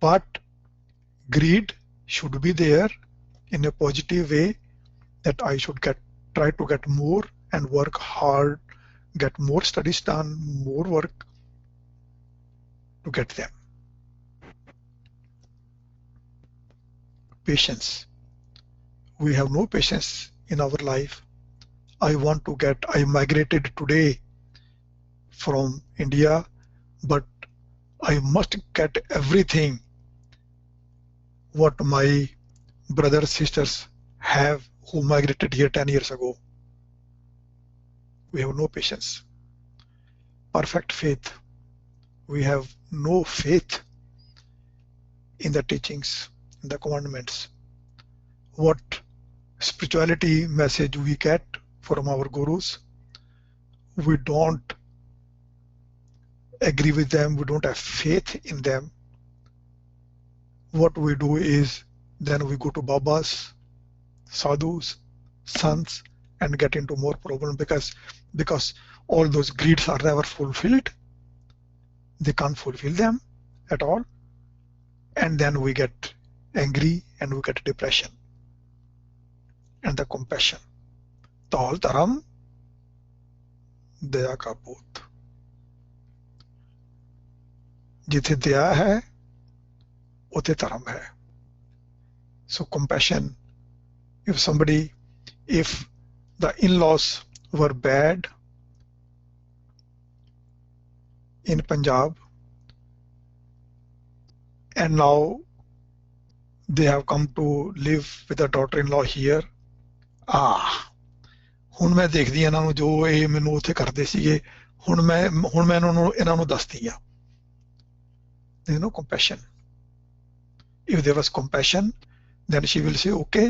but greed should be there in a positive way, that I should try to get more and work hard, get more studies done, more work to get them. Patience. We have no patience in our life. I migrated today from India, but I must get everything what my brothers, sisters have who migrated here 10 years ago. We have no patience. Perfect faith. We have no faith in the teachings, in the commandments. What spirituality message we get from our gurus, we don't agree with them, we don't have faith in them. What we do is then we go to Babas, sadhus, sons, and get into more problem because all those greeds are never fulfilled. They can't fulfill them at all. And then we get angry and we get depression. And the compassion. Tal taram दया का पूत. जिथे दया है उथे धर्म है. So compassion. If the in-laws were bad in Punjab and now they have come to live with a daughter-in-law here, ਹੁਣ ਮੈਂ ਦੇਖਦੀ ਇਹਨਾਂ ਨੂੰ ਜੋ ਇਹ ਮੈਨੂੰ ਉੱਥੇ ਕਰਦੇ ਸੀਗੇ, ਹੁਣ ਮੈਂ ਇਹਨਾਂ ਨੂੰ ਦੱਸਦੀ ਆ. There is no compassion. If there was compassion, then she will say, okay,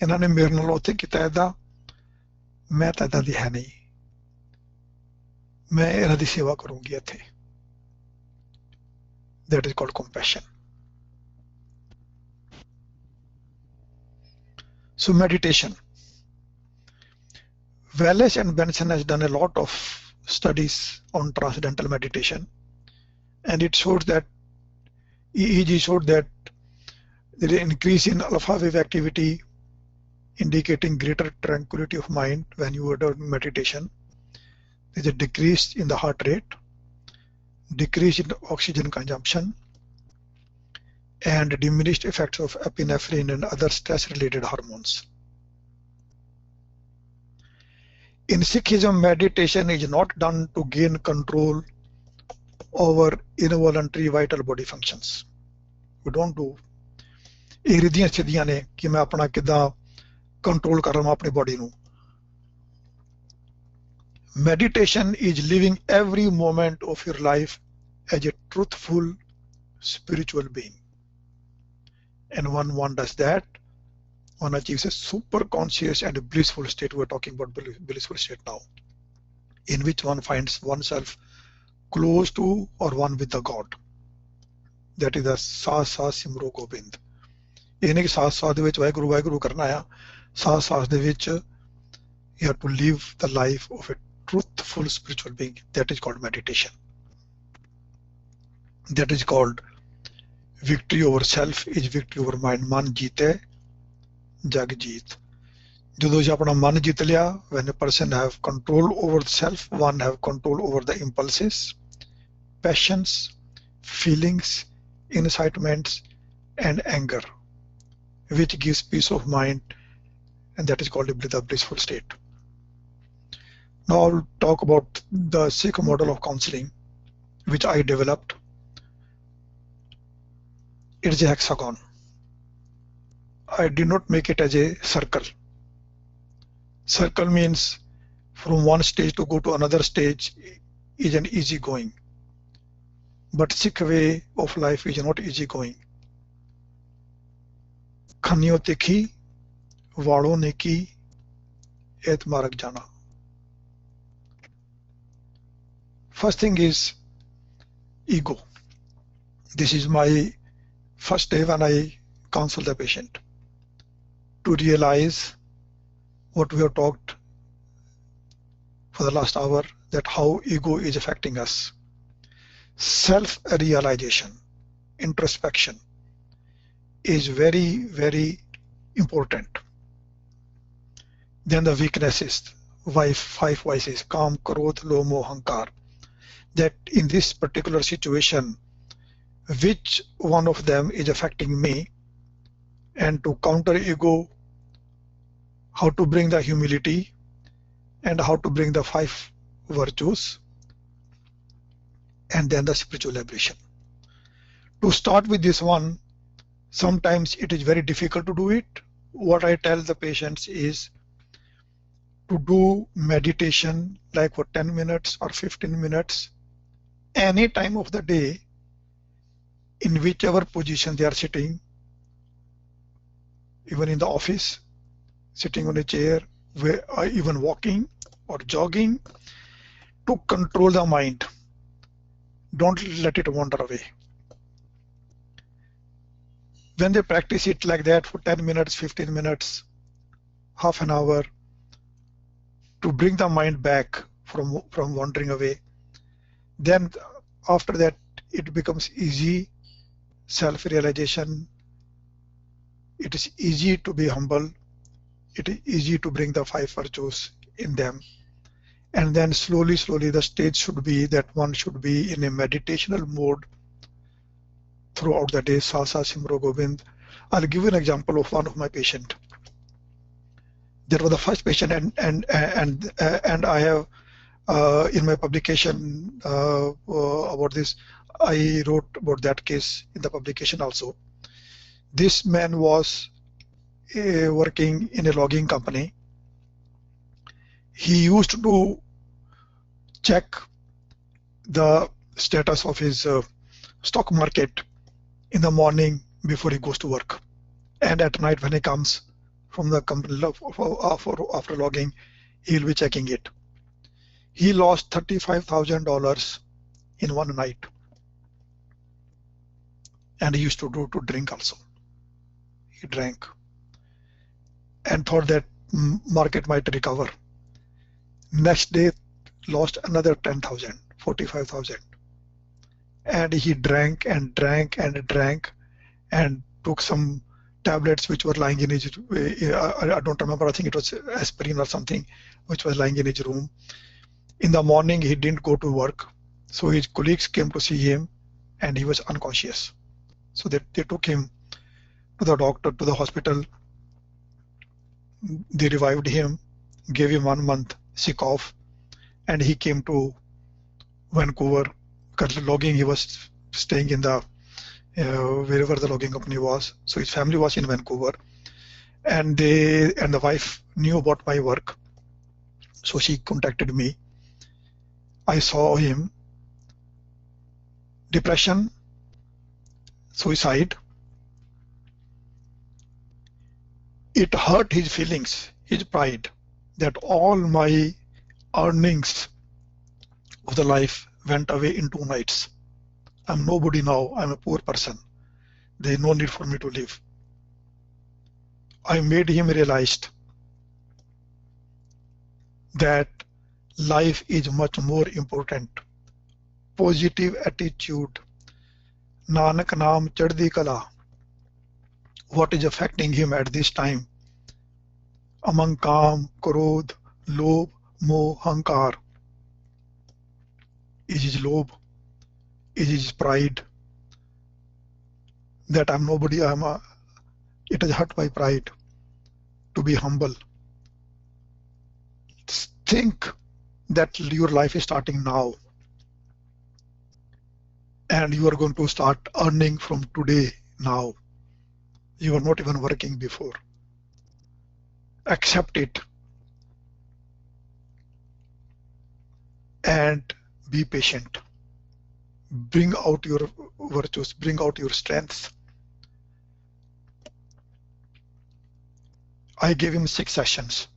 ਇਹਨਾਂ ਨੇ ਮੇਰੇ ਨਾਲ ਉੱਥੇ ਕੀਤਾ ਏਦਾਂ, ਮੈਂ ਤਾਂ ਏਦਾਂ ਦੀ ਹੈ ਨਹੀਂ, ਮੈਂ ਇਹਨਾਂ ਦੀ ਸੇਵਾ ਕਰੂੰਗੀ ਇੱਥੇ. That is called compassion. So meditation. Wallace and Benson has done a lot of studies on transcendental meditation, and it shows that EEG showed that there is an increase in alpha wave activity, indicating greater tranquility of mind when you are doing meditation. There is a decrease in the heart rate, decrease in oxygen consumption, and diminished effects of epinephrine and other stress-related hormones. In Sikhism, meditation is not done to gain control over involuntary vital body functions. We don't do ਇਹ ਰਿਧੀਆਂ ਸਿੱਧੀਆਂ ਨੇ ਕਿ ਮੈਂ ਆਪਣਾ ਕਿੱਦਾਂ control ਕਰ ਲਵਾਂ ਆਪਣੀ ਬੋਡੀ ਨੂੰ. Meditation is living every moment of your life as a truthful spiritual being. And when one does that, one achieves a super conscious and blissful state. We're talking about blissful state now, in which one finds oneself close to or one with the God. That is the Sa Simro Gobind. ਇਹ ਨਹੀਂ ਕਿ ਸਾਥ ਦੇ ਵਿੱਚ ਵਾਹਿਗੁਰੂ ਵਾਹਿਗੁਰੂ ਕਰਨਾ ਆ. ਸਾਥ ਦੇ ਵਿੱਚ you have to live the life of a truthful spiritual being. That is called meditation. That is called victory over self is victory over mind. ਮਨ ਜੀਤੇ ਜਗ ਜੀਤ. ਜਦੋਂ ਅਸੀਂ ਆਪਣਾ ਮਨ ਜਿੱਤ ਲਿਆ, when a person have control over self, one have control over the impulses, passions, feelings, incitements, and anger, which gives peace of mind, and that is called the blissful state. Now I'll talk about the Sikh model of counseling, which I developed. It's a hexagon. I did not make it as a circle. Circle means from one stage to go to another stage is an easy going. But Sikh way of life is not easy going. Khanyo tikhi, walo neki, et marak jana. First thing is ego. This is my first day when I counsel the patient to realize what we have talked for the last hour, that how ego is affecting us. Self-realization, introspection is very, very important. Then the weaknesses, five vices, Kam, Krodh, Lomo, Hankar, that in this particular situation, which one of them is affecting me, and to counter ego, how to bring the humility, and how to bring the five virtues, and then the spiritual liberation. To start with this one, sometimes it is very difficult to do it. What I tell the patients is to do meditation like for 10 minutes or 15 minutes, any time of the day, in whichever position they are sitting, even in the office, sitting on a chair, even walking or jogging, to control the mind. Don't let it wander away. When they practice it like that for 10 minutes, 15 minutes, half an hour, to bring the mind back from wandering away, then after that it becomes easy, self-realization. It is easy to be humble. It is easy to bring the five virtues in them. And then slowly, slowly the stage should be that one should be in a meditational mode throughout the day, Salsa, Simro, Gobind. I'll give you an example of one of my patient. That was the first patient, and I have in my publication about this, I wrote about that case in the publication also. This man was working in a logging company. He used to check the status of his stock market in the morning before he goes to work, and at night when he comes from the company after logging, he will be checking it. He lost $35,000 in one night, and he used to drink also. He drank and thought that market might recover. Next day, lost another 10,000, 45,000, and he drank and drank and drank, and took some tablets which were lying in his. I don't remember. I think it was aspirin or something, which was lying in his room. In the morning, he didn't go to work, so his colleagues came to see him, and he was unconscious. So they took him to the doctor, to the hospital. They revived him, gave him 1 month sick off, and he came to Vancouver. Because logging, he was staying in the wherever the logging company was. So his family was in Vancouver, and the wife knew about my work, so she contacted me. I saw him. Depression, suicide. It hurt his feelings, his pride, that all my earnings of the life went away in 2 nights. I'm nobody now. I'm a poor person. There is no need for me to live. I made him realize that life is much more important. Positive attitude. Nanak Naam Chaddi Kala. What is affecting him at this time? Among Kam, Krodh, Lobh, Moh, Hankar. Is his lobh? Is his pride? That I'm nobody, it has hurt my pride. To be humble. Think that your life is starting now, and you are going to start earning from today now. You are not even working before. Accept it. and be patient. Bring out your virtues, bring out your strengths. I gave him 6 sessions.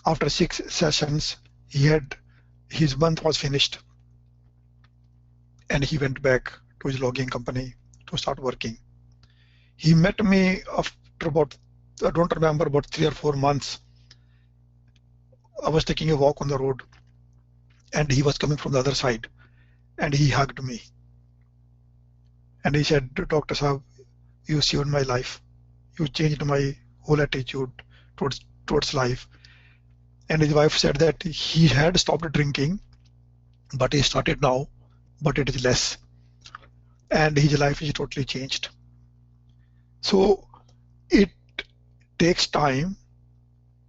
After 6 sessions, his month was finished, and he went back to his logging company to start working. He met me after about, I don't remember, about 3 or 4 months. I was taking a walk on the road, and he was coming from the other side, and he hugged me. And he said, Dr. Saab, you saved my life. You changed my whole attitude towards life. And his wife said that he had stopped drinking, but he started now, but it is less. And his life is totally changed. So it takes time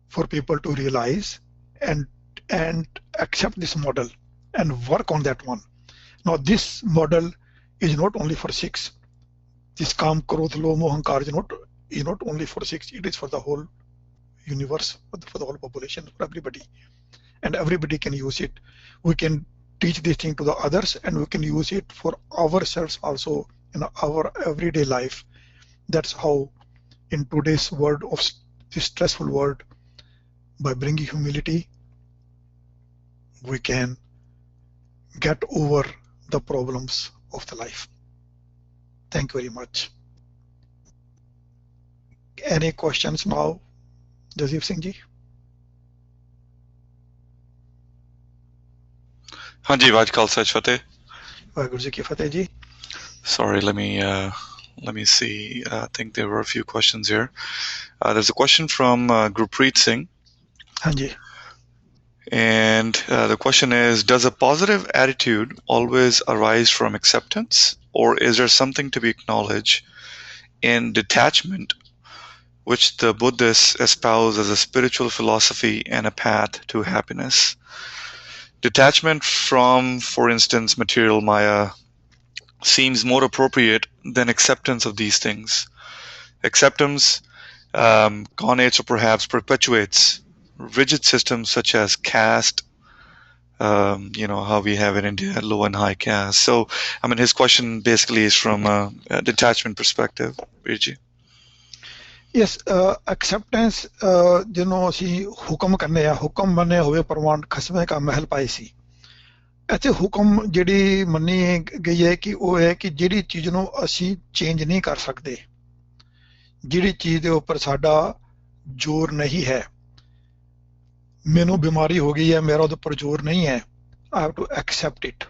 for people to realize and accept this model and work on that one. Now this model is not only for Sikhs. This Kam, Krodh, Lobh, Moh, Ahankar is not only for Sikhs, it is for the whole universe, for the whole population, for everybody. And everybody can use it. We can teach this thing to the others, and we can use it for ourselves also in our everyday life. That's how in today's world of this stressful world, by bringing humility, we can get over the problems of the life. Thank you very much. Any questions now, Jasdeep Singh ji? Hanji, Vaj Khalsa Fateh. Waheguru Ji Ki Fateh ji. Sorry, let me see. I think there were a few questions here. There's a question from Gurpreet Singh. Hanji. And the question is, does a positive attitude always arise from acceptance, or is there something to be acknowledged in detachment, which the Buddhists espouse as a spiritual philosophy and a path to happiness? Detachment from, for instance, material Maya seems more appropriate than acceptance of these things. Acceptance connates or perhaps perpetuates rigid systems such as caste, how we have in India, low and high caste. So, I mean, his question basically is from a detachment perspective. Virji. Yes, acceptance, ਅਸੀਂ ਹੁਕਮ ਕਰਨੇ ਆ, ਹੁਕਮ ਮੰਨੇ ਹੋਵੇ ਪ੍ਰਮਾਣ ਖਸਮੇ ਕਾ ਮਹਿਲ ਪਾਏ ਸੀ। ਇੱਥੇ ਹੁਕਮ ਜਿਹੜੀ ਮੰਨੀ ਗਈ ਹੈ ਕਿ ਉਹ ਹੈ ਕਿ ਜਿਹੜੀ ਚੀਜ਼ ਨੂੰ ਅਸੀਂ ਚੇਂਜ ਨਹੀਂ ਕਰ ਸਕਦੇ, ਜਿਹੜੀ ਚੀਜ਼ ਦੇ ਉੱਪਰ ਸਾਡਾ ਜ਼ੋਰ ਨਹੀਂ ਹੈ। ਮੈਨੂੰ ਬਿਮਾਰੀ ਹੋ ਗਈ ਹੈ, ਮੇਰਾ ਉਹਦੇ ਉੱਪਰ ਜ਼ੋਰ ਨਹੀਂ ਹੈ, I have to accept it।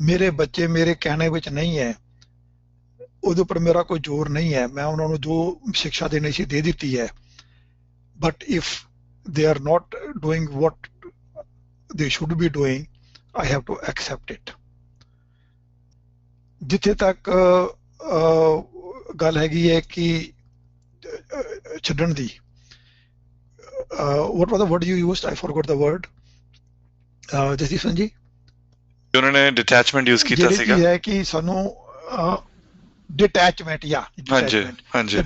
ਮੇਰੇ ਬੱਚੇ ਮੇਰੇ ਕਹਿਣੇ ਵਿੱਚ ਨਹੀਂ ਹੈ, ਉਹਦੇ ਉੱਪਰ ਮੇਰਾ ਕੋਈ ਜ਼ੋਰ ਨਹੀਂ ਹੈ, ਮੈਂ ਉਹਨਾਂ ਨੂੰ ਜੋ ਸਿੱਖਿਆ ਦੇਣੀ ਸੀ ਦੇ ਦਿੱਤੀ ਹੈ। But if they are not doing what they should be doing, I have to accept it। ਜਿੱਥੇ ਤੱਕ ਗੱਲ ਹੈਗੀ ਹੈ ਕਿ ਛੱਡਣ ਦੀ, what was the word you used? I forgot the word। Jasdeep Singh ji, ਉਹਨਾਂ ਨੇ detachment use ਕੀਤਾ ਸੀਗਾ। ਜਿਹੜੀ ਹੈ ਕਿ ਸਾਨੂੰ detachment, yeah, detachment। ਹਾਂਜੀ। The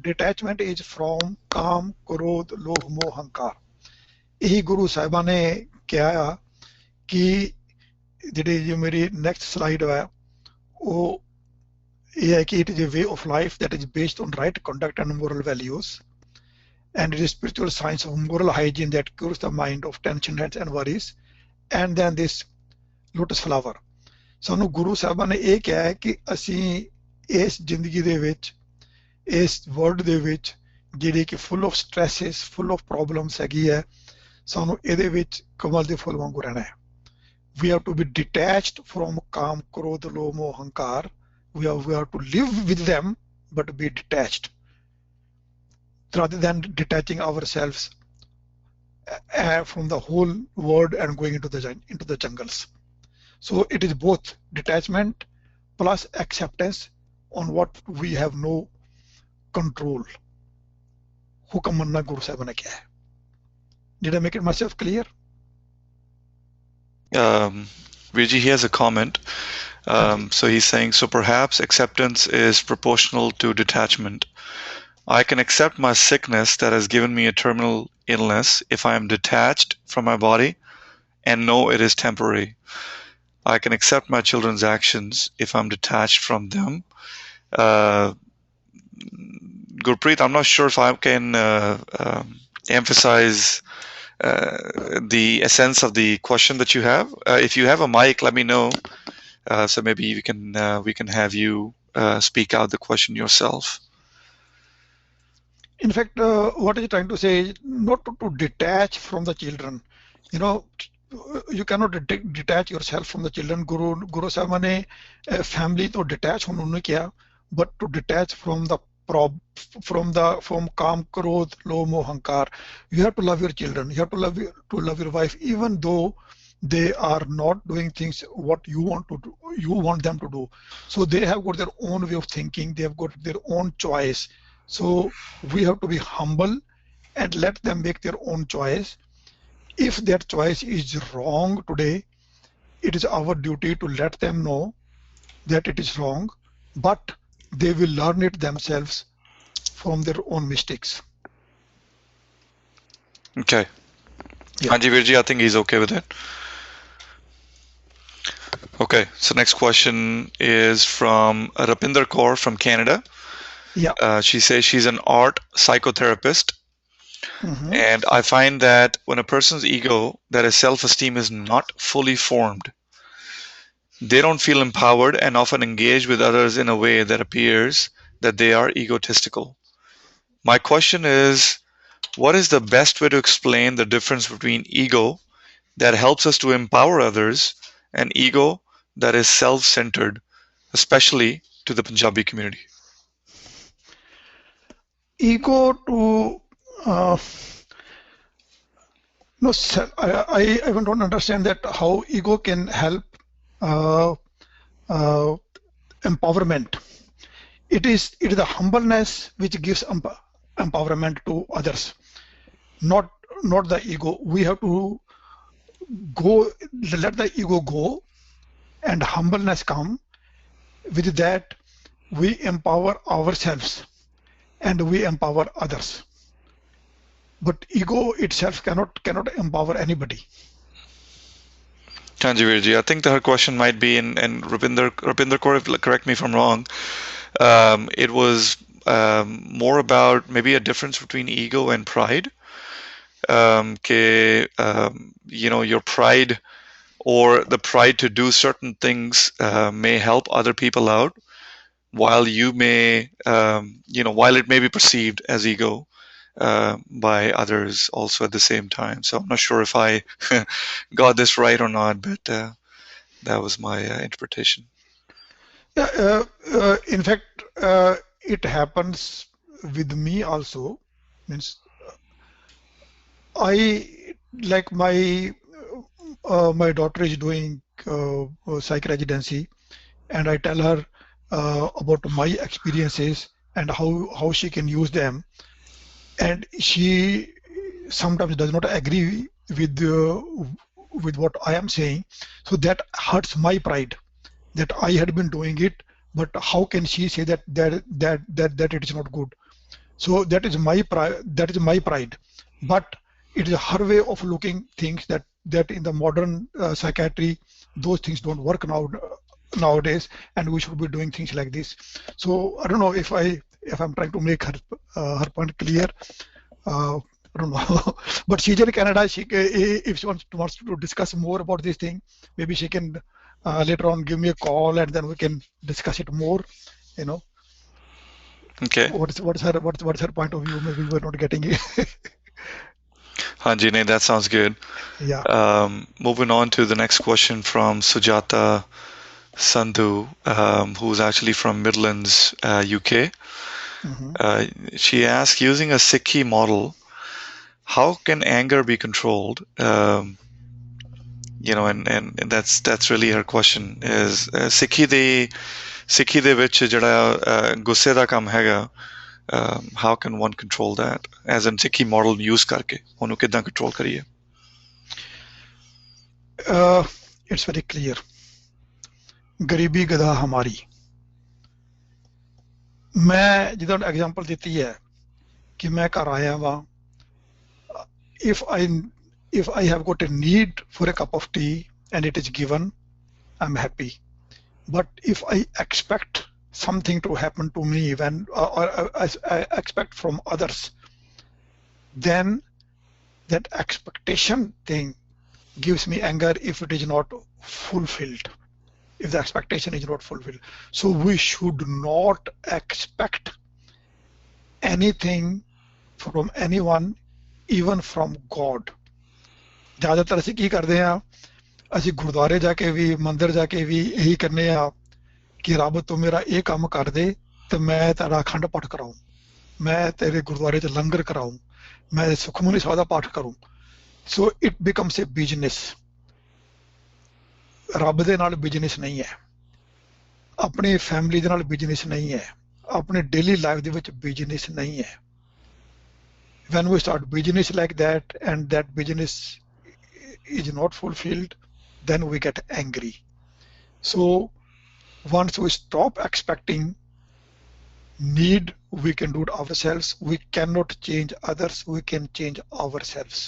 detachment is from Kam, Krodh, Lobh, Moh, Ahankar। ਇਹੀ ਗੁਰੂ ਸਾਹਿਬਾਂ ਨੇ ਕਿਹਾ ਕਿ ਜਿਹੜੀ ਜੋ ਮੇਰੀ ਨੈਕਸਟ ਸਲਾਈਡ ਹੈ ਉਹ ਇਹ ਹੈ ਕਿ it is a way of life that is based on right conduct and moral values, and it is spiritual science of moral hygiene that cures the mind of tension and worries। And then this lotus flower। ਸਾਨੂੰ ਗੁਰੂ ਸਾਹਿਬਾਂ ਨੇ ਇਹ ਕਿਹਾ ਹੈ ਕਿ ਅਸੀਂ ਇਸ ਜ਼ਿੰਦਗੀ ਦੇ ਵਿੱਚ, ਇਸ ਵਰਲਡ ਦੇ ਵਿੱਚ ਜਿਹੜੀ ਕਿ full of stresses, full of problems ਹੈਗੀ ਹੈ, ਸਾਨੂੰ ਇਹਦੇ ਵਿੱਚ ਕਮਲ ਦੇ ਫੁੱਲ ਵਾਂਗੂ ਰਹਿਣਾ ਹੈ। We have to be detached from Kam, Krodh, Lobh, Moh, Ahankar। We have to live with them, but be detached, rather than detaching ourselves from the whole world and going into the jungles। So it is both detachment plus acceptance on what we have no control। ਹੁਕਮ ਮੰਨਣਾ ਗੁਰੂ ਸਾਹਿਬ ਨੇ ਕਿਹਾ ਹੈ। Did I make it myself clear? Virji, he has a comment. So he's saying, so perhaps acceptance is proportional to detachment. I can accept my sickness that has given me a terminal illness if I am detached from my body and know it is temporary. I can accept my children's actions if I'm detached from them. Uh, Gurpreet, I'm not sure if I can emphasize the essence of the question that you have. If you have a mic, let me know. So maybe we can have you speak out the question yourself. In fact, what is trying to say is not to detach from the children. You know, you cannot detach yourself from the children. Guru Sahib ne family to detach उन्होंने किया, but to detach from the from काम क्रोध लोभ मोह अहंकार. You have to love your children. You have to love your wife, even though they are not doing things what you want to do, you want them to do. So they have got their own way of thinking. They have got their own choice. So we have to be humble and let them make their own choice. If that choice is wrong today, it is our duty to let them know that it is wrong, but they will learn it themselves from their own mistakes. Okay. Yeah. Anji Virji, I think he's okay with it. Okay, so next question is from Rapinder Kaur from Canada. Yeah. She says she's an art psychotherapist. And I find that when a person's ego, that is self-esteem, is not fully formed, they don't feel empowered and often engage with others in a way that appears that they are egotistical. My question is, what is the best way to explain the difference between ego that helps us to empower others and ego that is self-centered, especially to the Punjabi community? Ego to no, sir, I don't understand that how ego can help empowerment. It is the humbleness which gives empowerment to others, not the ego. We have to go, let the ego go, and humbleness come. With that, we empower ourselves and we empower others. But ego itself cannot empower anybody. Tanjivirji, I think that her question might be, and Rupinder Kaur, correct me if I'm wrong, it was more about maybe a difference between ego and pride. Your pride or the pride to do certain things may help other people out, while you may, while it may be perceived as ego by others also at the same time. So I'm not sure if I got this right or not, but that was my interpretation. Yeah, in fact, it happens with me also. Means I like my daughter is doing psych residency, and I tell her about my experiences and how she can use them, and she sometimes does not agree with what I am saying, so that hurts my pride that I had been doing it, but how can she say that it is not good? So that is my pride. That is my pride, but it is her way of looking things that in the modern psychiatry, those things don't work nowadays, and we should be doing things like this. So I don't know if I'm trying to make her point clear. I don't know, but she's in Canada. If she wants to discuss more about this thing, maybe she can later on give me a call, and then we can discuss it more. You know. Okay. What's her point of view? Maybe we're not getting it. Hanji, that sounds good. Yeah. Moving on to the next question from Sujata Sandhu, who's actually from Midlands, UK. She asks, using a Sikhi model, how can anger be controlled? And that's really her question. Is Sikhi ਦੇ ਵਿੱਚ ਜਿਹੜਾ ਗੁੱਸੇ ਦਾ ਕੰਮ ਹੈਗਾ, how can one control that? As in Sikhi model use ਕਰਕੇ ਉਹਨੂੰ ਕਿੱਦਾਂ control ਕਰੀਏ? It's very clear. गरीबी गधा हमारी. मैं जिदा एग्जांपल ਦਿੱਤੀ ਹੈ ਕਿ ਮੈਂ ਘਰ ਆਇਆ ਵਾਂ. If I If I have got a need for a cup of tea and it is given, I'm happy. But if I expect something to happen to me or I expect from others, then that expectation thing gives me anger if it is not fulfilled, if the expectation is not fulfilled. So we should not expect anything from anyone, even from God. ਜ਼ਿਆਦਾਤਰ ਅਸੀਂ ਕੀ ਕਰਦੇ ਆ, ਅਸੀਂ ਗੁਰਦੁਆਰੇ ਜਾ ਕੇ ਵੀ ਮੰਦਿਰ ਜਾ ਕੇ ਵੀ ਇਹੀ ਕਰਨੇ ਆ ਕਿ ਰੱਬ ਤੂੰ ਮੇਰਾ ਇਹ ਕੰਮ ਕਰ ਦੇ ਤੇ ਮੈਂ ਤੇਰਾ ਅਖੰਡ ਪਾਠ ਕਰਾਉਂ, ਮੈਂ ਤੇਰੇ ਗੁਰਦੁਆਰੇ 'ਚ ਲੰਗਰ ਕਰਾਉਂ, ਮੈਂ ਸੁਖਮਨੀ ਸਾਹਿਬ ਦਾ ਪਾਠ ਕਰੂੰ. So it becomes a business. ਰੱਬ ਦੇ ਨਾਲ ਬਿਜ਼ਨਸ ਨਹੀਂ ਹੈ, ਆਪਣੀ ਫੈਮਿਲੀ ਦੇ ਨਾਲ ਬਿਜ਼ਨਸ ਨਹੀਂ ਹੈ, ਆਪਣੇ ਡੇਲੀ ਲਾਈਫ ਦੇ ਵਿੱਚ ਬਿਜ਼ਨਸ ਨਹੀਂ ਹੈ. When we start business like that and that business is not fulfilled, then we get angry. So once we stop expecting need, we can do it ourselves. We cannot change others, we can change ourselves.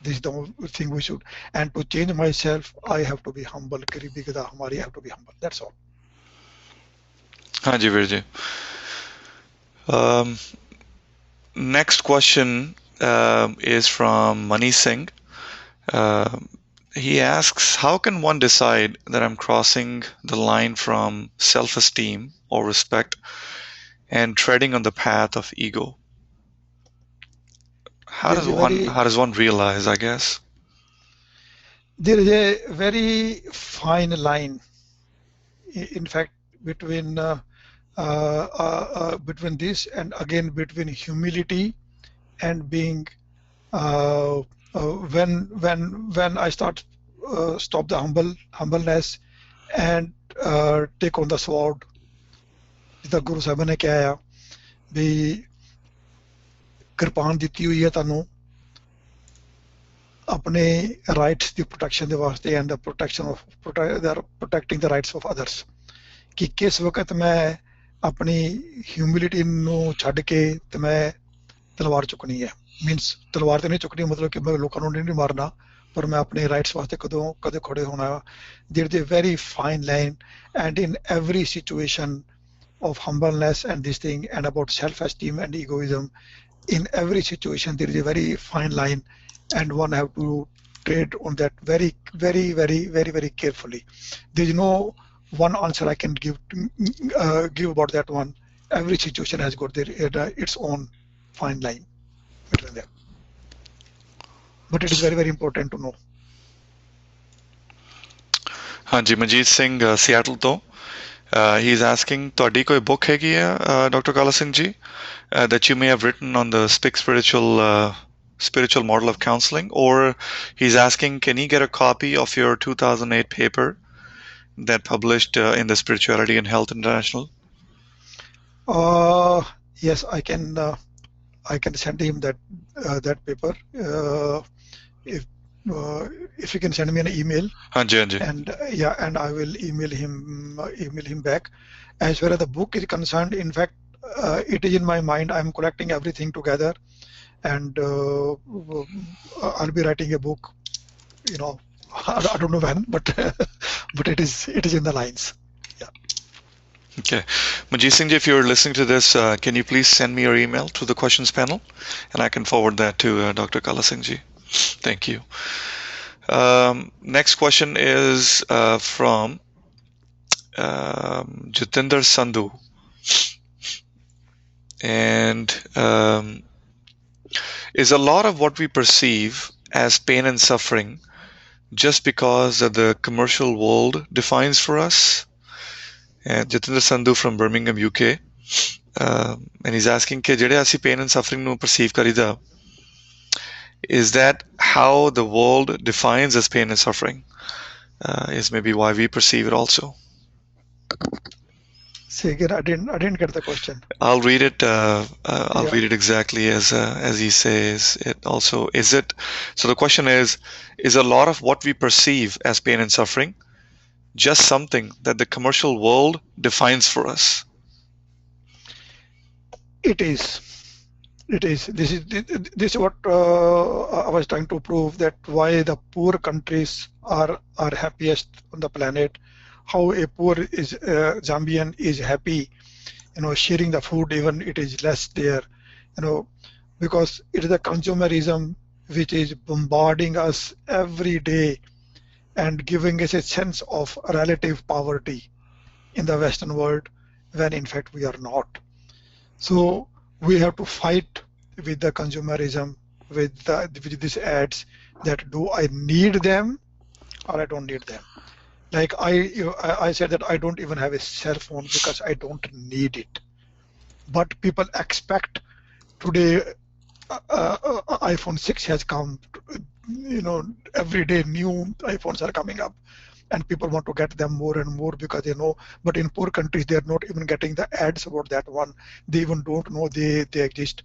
This is the thing we should. And to change myself, I have to be humble. Garibi ke da hamari, I have to be humble. That's all. हाँ जी Veer ji. Next question is from Mani Singh. He asks, how can one decide that I'm crossing the line from self-esteem or respect and treading on the path of ego? How does one realize, I guess? There is a very fine line, in fact, between this and again between humility and being when I stop the humbleness and take on the sword. ਜਿੱਦਾਂ ਗੁਰੂ ਸਾਹਿਬ ਨੇ ਕਿਹਾ ਆ ਵੀ ਕਿਰਪਾਨ ਦਿੱਤੀ ਹੋਈ ਹੈ ਤੁਹਾਨੂੰ ਆਪਣੇ rights ਦੀ protection ਦੇ ਵਾਸਤੇ and protecting the rights of others, ਕਿ ਕਿਸ ਵਕਤ ਮੈਂ ਆਪਣੀ ਹਿਊਮਿਲਿਟੀ ਨੂੰ ਛੱਡ ਕੇ ਤੇ ਮੈਂ ਤਲਵਾਰ ਚੁੱਕਣੀ ਹੈ. ਮੀਨਸ ਤਲਵਾਰ ਤੇ ਨਹੀਂ ਚੁੱਕਣੀ, ਮਤਲਬ ਕਿ ਮੈਂ ਲੋਕਾਂ ਨੂੰ ਨਹੀਂ ਮਾਰਨਾ, ਪਰ ਮੈਂ ਆਪਣੇ ਰਾਈਟਸ ਵਾਸਤੇ ਕਦੇ ਖੜੇ ਹੋਣਾ. There is a very fine line and in every situation of humbleness and this thing and about self-esteem and egoism, in every situation there is a very fine line and one have to trade on that very very very very very carefully. There is no one answer I can give about that one. Every situation has got its own fine line between them, but it is very very important to know. ਹਾਂਜੀ Manjeet Singh Seattle ਤੋਂ. He's asking, ਤੁਹਾਡੀ ਕੋਈ book ਹੈਗੀ ਹੈ Dr. Kala Singh ji that you may have written on the Sikh spiritual model of counseling, or he's asking, can he get a copy of your 2008 paper that published in the Spirituality and Health International? Yes, I can send him that paper if you can send me an email. Anji. And and I will email him back. As far as the book is concerned, in fact, it is in my mind. I'm collecting everything together, and I'll be writing a book. I don't know when, but but it is in the lines. Yeah. Okay, Manjeet Singh ji, if you're listening to this, can you please send me your email to the questions panel, and I can forward that to Dr. Kala Singh ji. Thank you. Next question is from Jatinder Sandhu, and is a lot of what we perceive as pain and suffering just because the commercial world defines for us? And Jatinder Sandhu from Birmingham, UK, and he's asking कि ਜਿਹੜੇ ਅਸੀਂ pain and suffering ਨੂੰ perceive ਕਰੀਦਾ, is that how the world defines as pain and suffering? Is maybe why we perceive it also. Say again, I didn't get the question. I'll read it. I'll read it exactly as he says it. Also, is it? So the question is a lot of what we perceive as pain and suffering just something that the commercial world defines for us? It is. It is. This is what I was trying to prove, that why the poor countries are happiest on the planet. How a poor is Zambian is happy, sharing the food even it is less there, you know, because it is the consumerism which is bombarding us every day and giving us a sense of relative poverty in the Western world when in fact we are not. So we have to fight with the consumerism, with these ads, that do I need them or I don't need them. Like I said that I don't even have a cell phone because I don't need it. But people expect today. iPhone 6 has come. Every day new iPhones are coming up, and people want to get them more and more because they know. But in poor countries, they are not even getting the ads about that one. They even don't know they exist.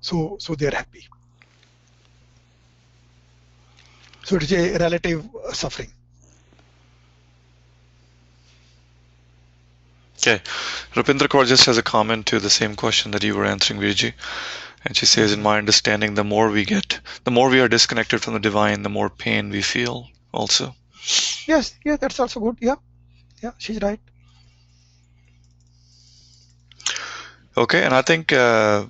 So they are happy. So it is a relative suffering. Okay. Rupindra Kaur just has a comment to the same question that you were answering, Virji. And she says, in my understanding, the more we are disconnected from the divine, the more pain we feel also. Yes, yeah, that's also good. Yeah, she's right. Okay, and I think there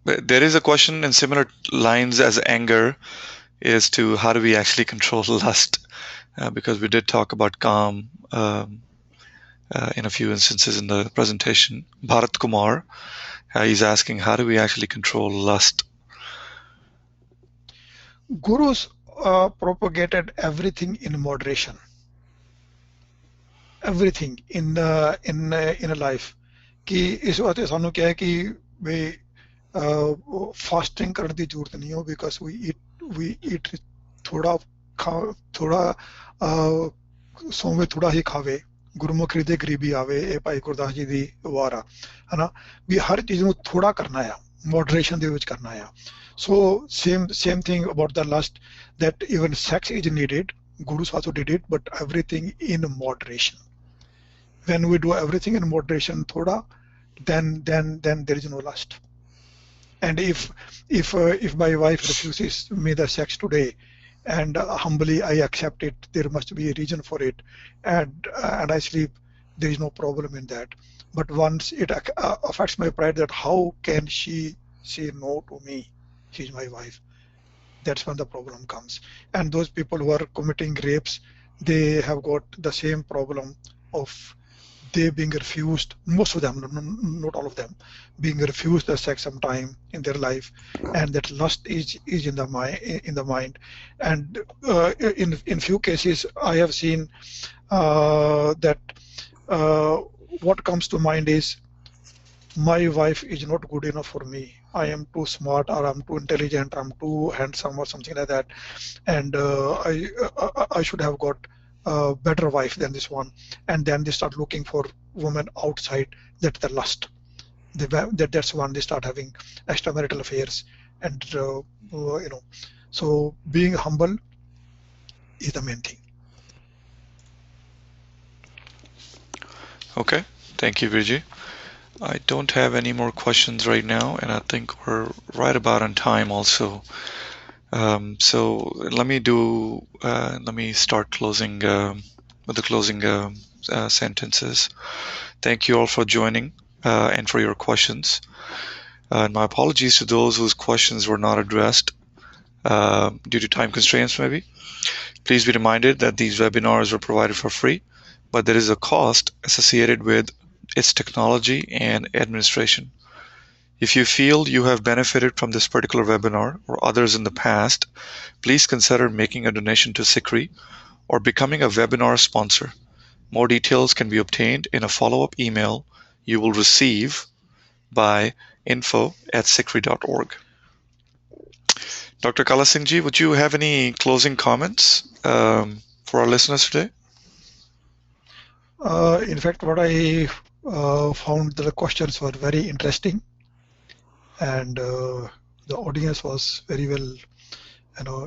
is a question in similar lines as anger, is to how do we actually control lust? Because we did talk about calm in a few instances in the presentation. Bharat Kumar, he's asking, how do we actually control lust? Gurus propagated everything in moderation. Everything in a life. कि इस वास्ते सानू क्या है कि भाई fasting करने की जरूरत नहीं हो, because we eat थोड़ा खा थोड़ा ਸੋਵੇਂ ਥੋੜਾ ਹੀ ਖਾਵੇ, ਗੁਰਮੁਖੀ ਦੇ ਗਰੀਬੀ ਆਵੇ, ਇਹ ਭਾਈ ਗੁਰਦਾਸ ਜੀ ਦੀ ਵਾਰ ਆ, ਹਨਾ, ਵੀ ਹਰ ਚੀਜ਼ ਨੂੰ ਥੋੜਾ ਕਰਨਾ ਆ, ਮੋਡਰੇਸ਼ਨ ਦੇ ਵਿੱਚ ਕਰਨਾ ਆ. So same thing about the lust, that even sex is needed. Gurus also did it, but everything in moderation. When we do everything in moderation, thoda, then there is no lust. And if my wife refuses me the sex today, and humbly I accept it, there must be a reason for it, and I sleep, there is no problem in that. But once it affects my pride, that how can she say no to me? She's my wife. That's when the problem comes. And those people who are committing rapes, they have got the same problem of they being refused, most of them, not all of them, being refused the sex sometime in their life, and that lust is in the mind. And in few cases, I have seen that what comes to mind is, my wife is not good enough for me. I am too smart, or I'm too intelligent, or I'm too handsome, or something like that, and I should have got a better wife than this one. And then they start looking for women outside. That's the lust. That's when they start having extramarital affairs, and so being humble is the main thing. Okay, thank you, Virji. I don't have any more questions right now, and I think we're right about on time also. So let me start closing with the closing sentences. Thank you all for joining and for your questions. And my apologies to those whose questions were not addressed due to time constraints, maybe. Please be reminded that these webinars are provided for free, but there is a cost associated with its technology and administration. If you feel you have benefited from this particular webinar or others in the past, please consider making a donation to Sikhri or becoming a webinar sponsor. More details can be obtained in a follow-up email you will receive by info@sikhri.org. Dr. Kala Singhji, would you have any closing comments for our listeners today? In fact, what I found, the questions were very interesting, and the audience was very well,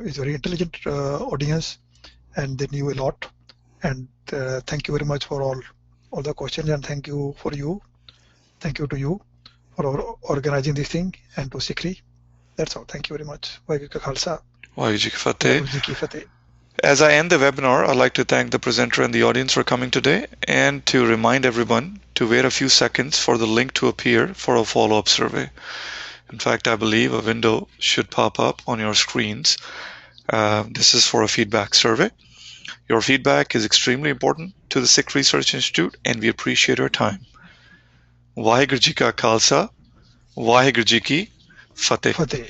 it's a very intelligent audience, and they knew a lot. And thank you very much for all the questions, and thank you to you for organizing this thing, and to Sikhri. That's all. Thank you very much. Waheguru Ka Khalsa, Waheguru Ji Ki Fateh. Waheguru Ji Ki Fateh. As I end the webinar, I'd like to thank the presenter and the audience for coming today, and to remind everyone to wait a few seconds for the link to appear for a follow-up survey. In fact, I believe a window should pop up on your screens. This is for a feedback survey. Your feedback is extremely important to the Sikh Research Institute, and we appreciate your time. Waheguru Ji Ka Khalsa, Waheguru Ji Ki Fateh. Fateh.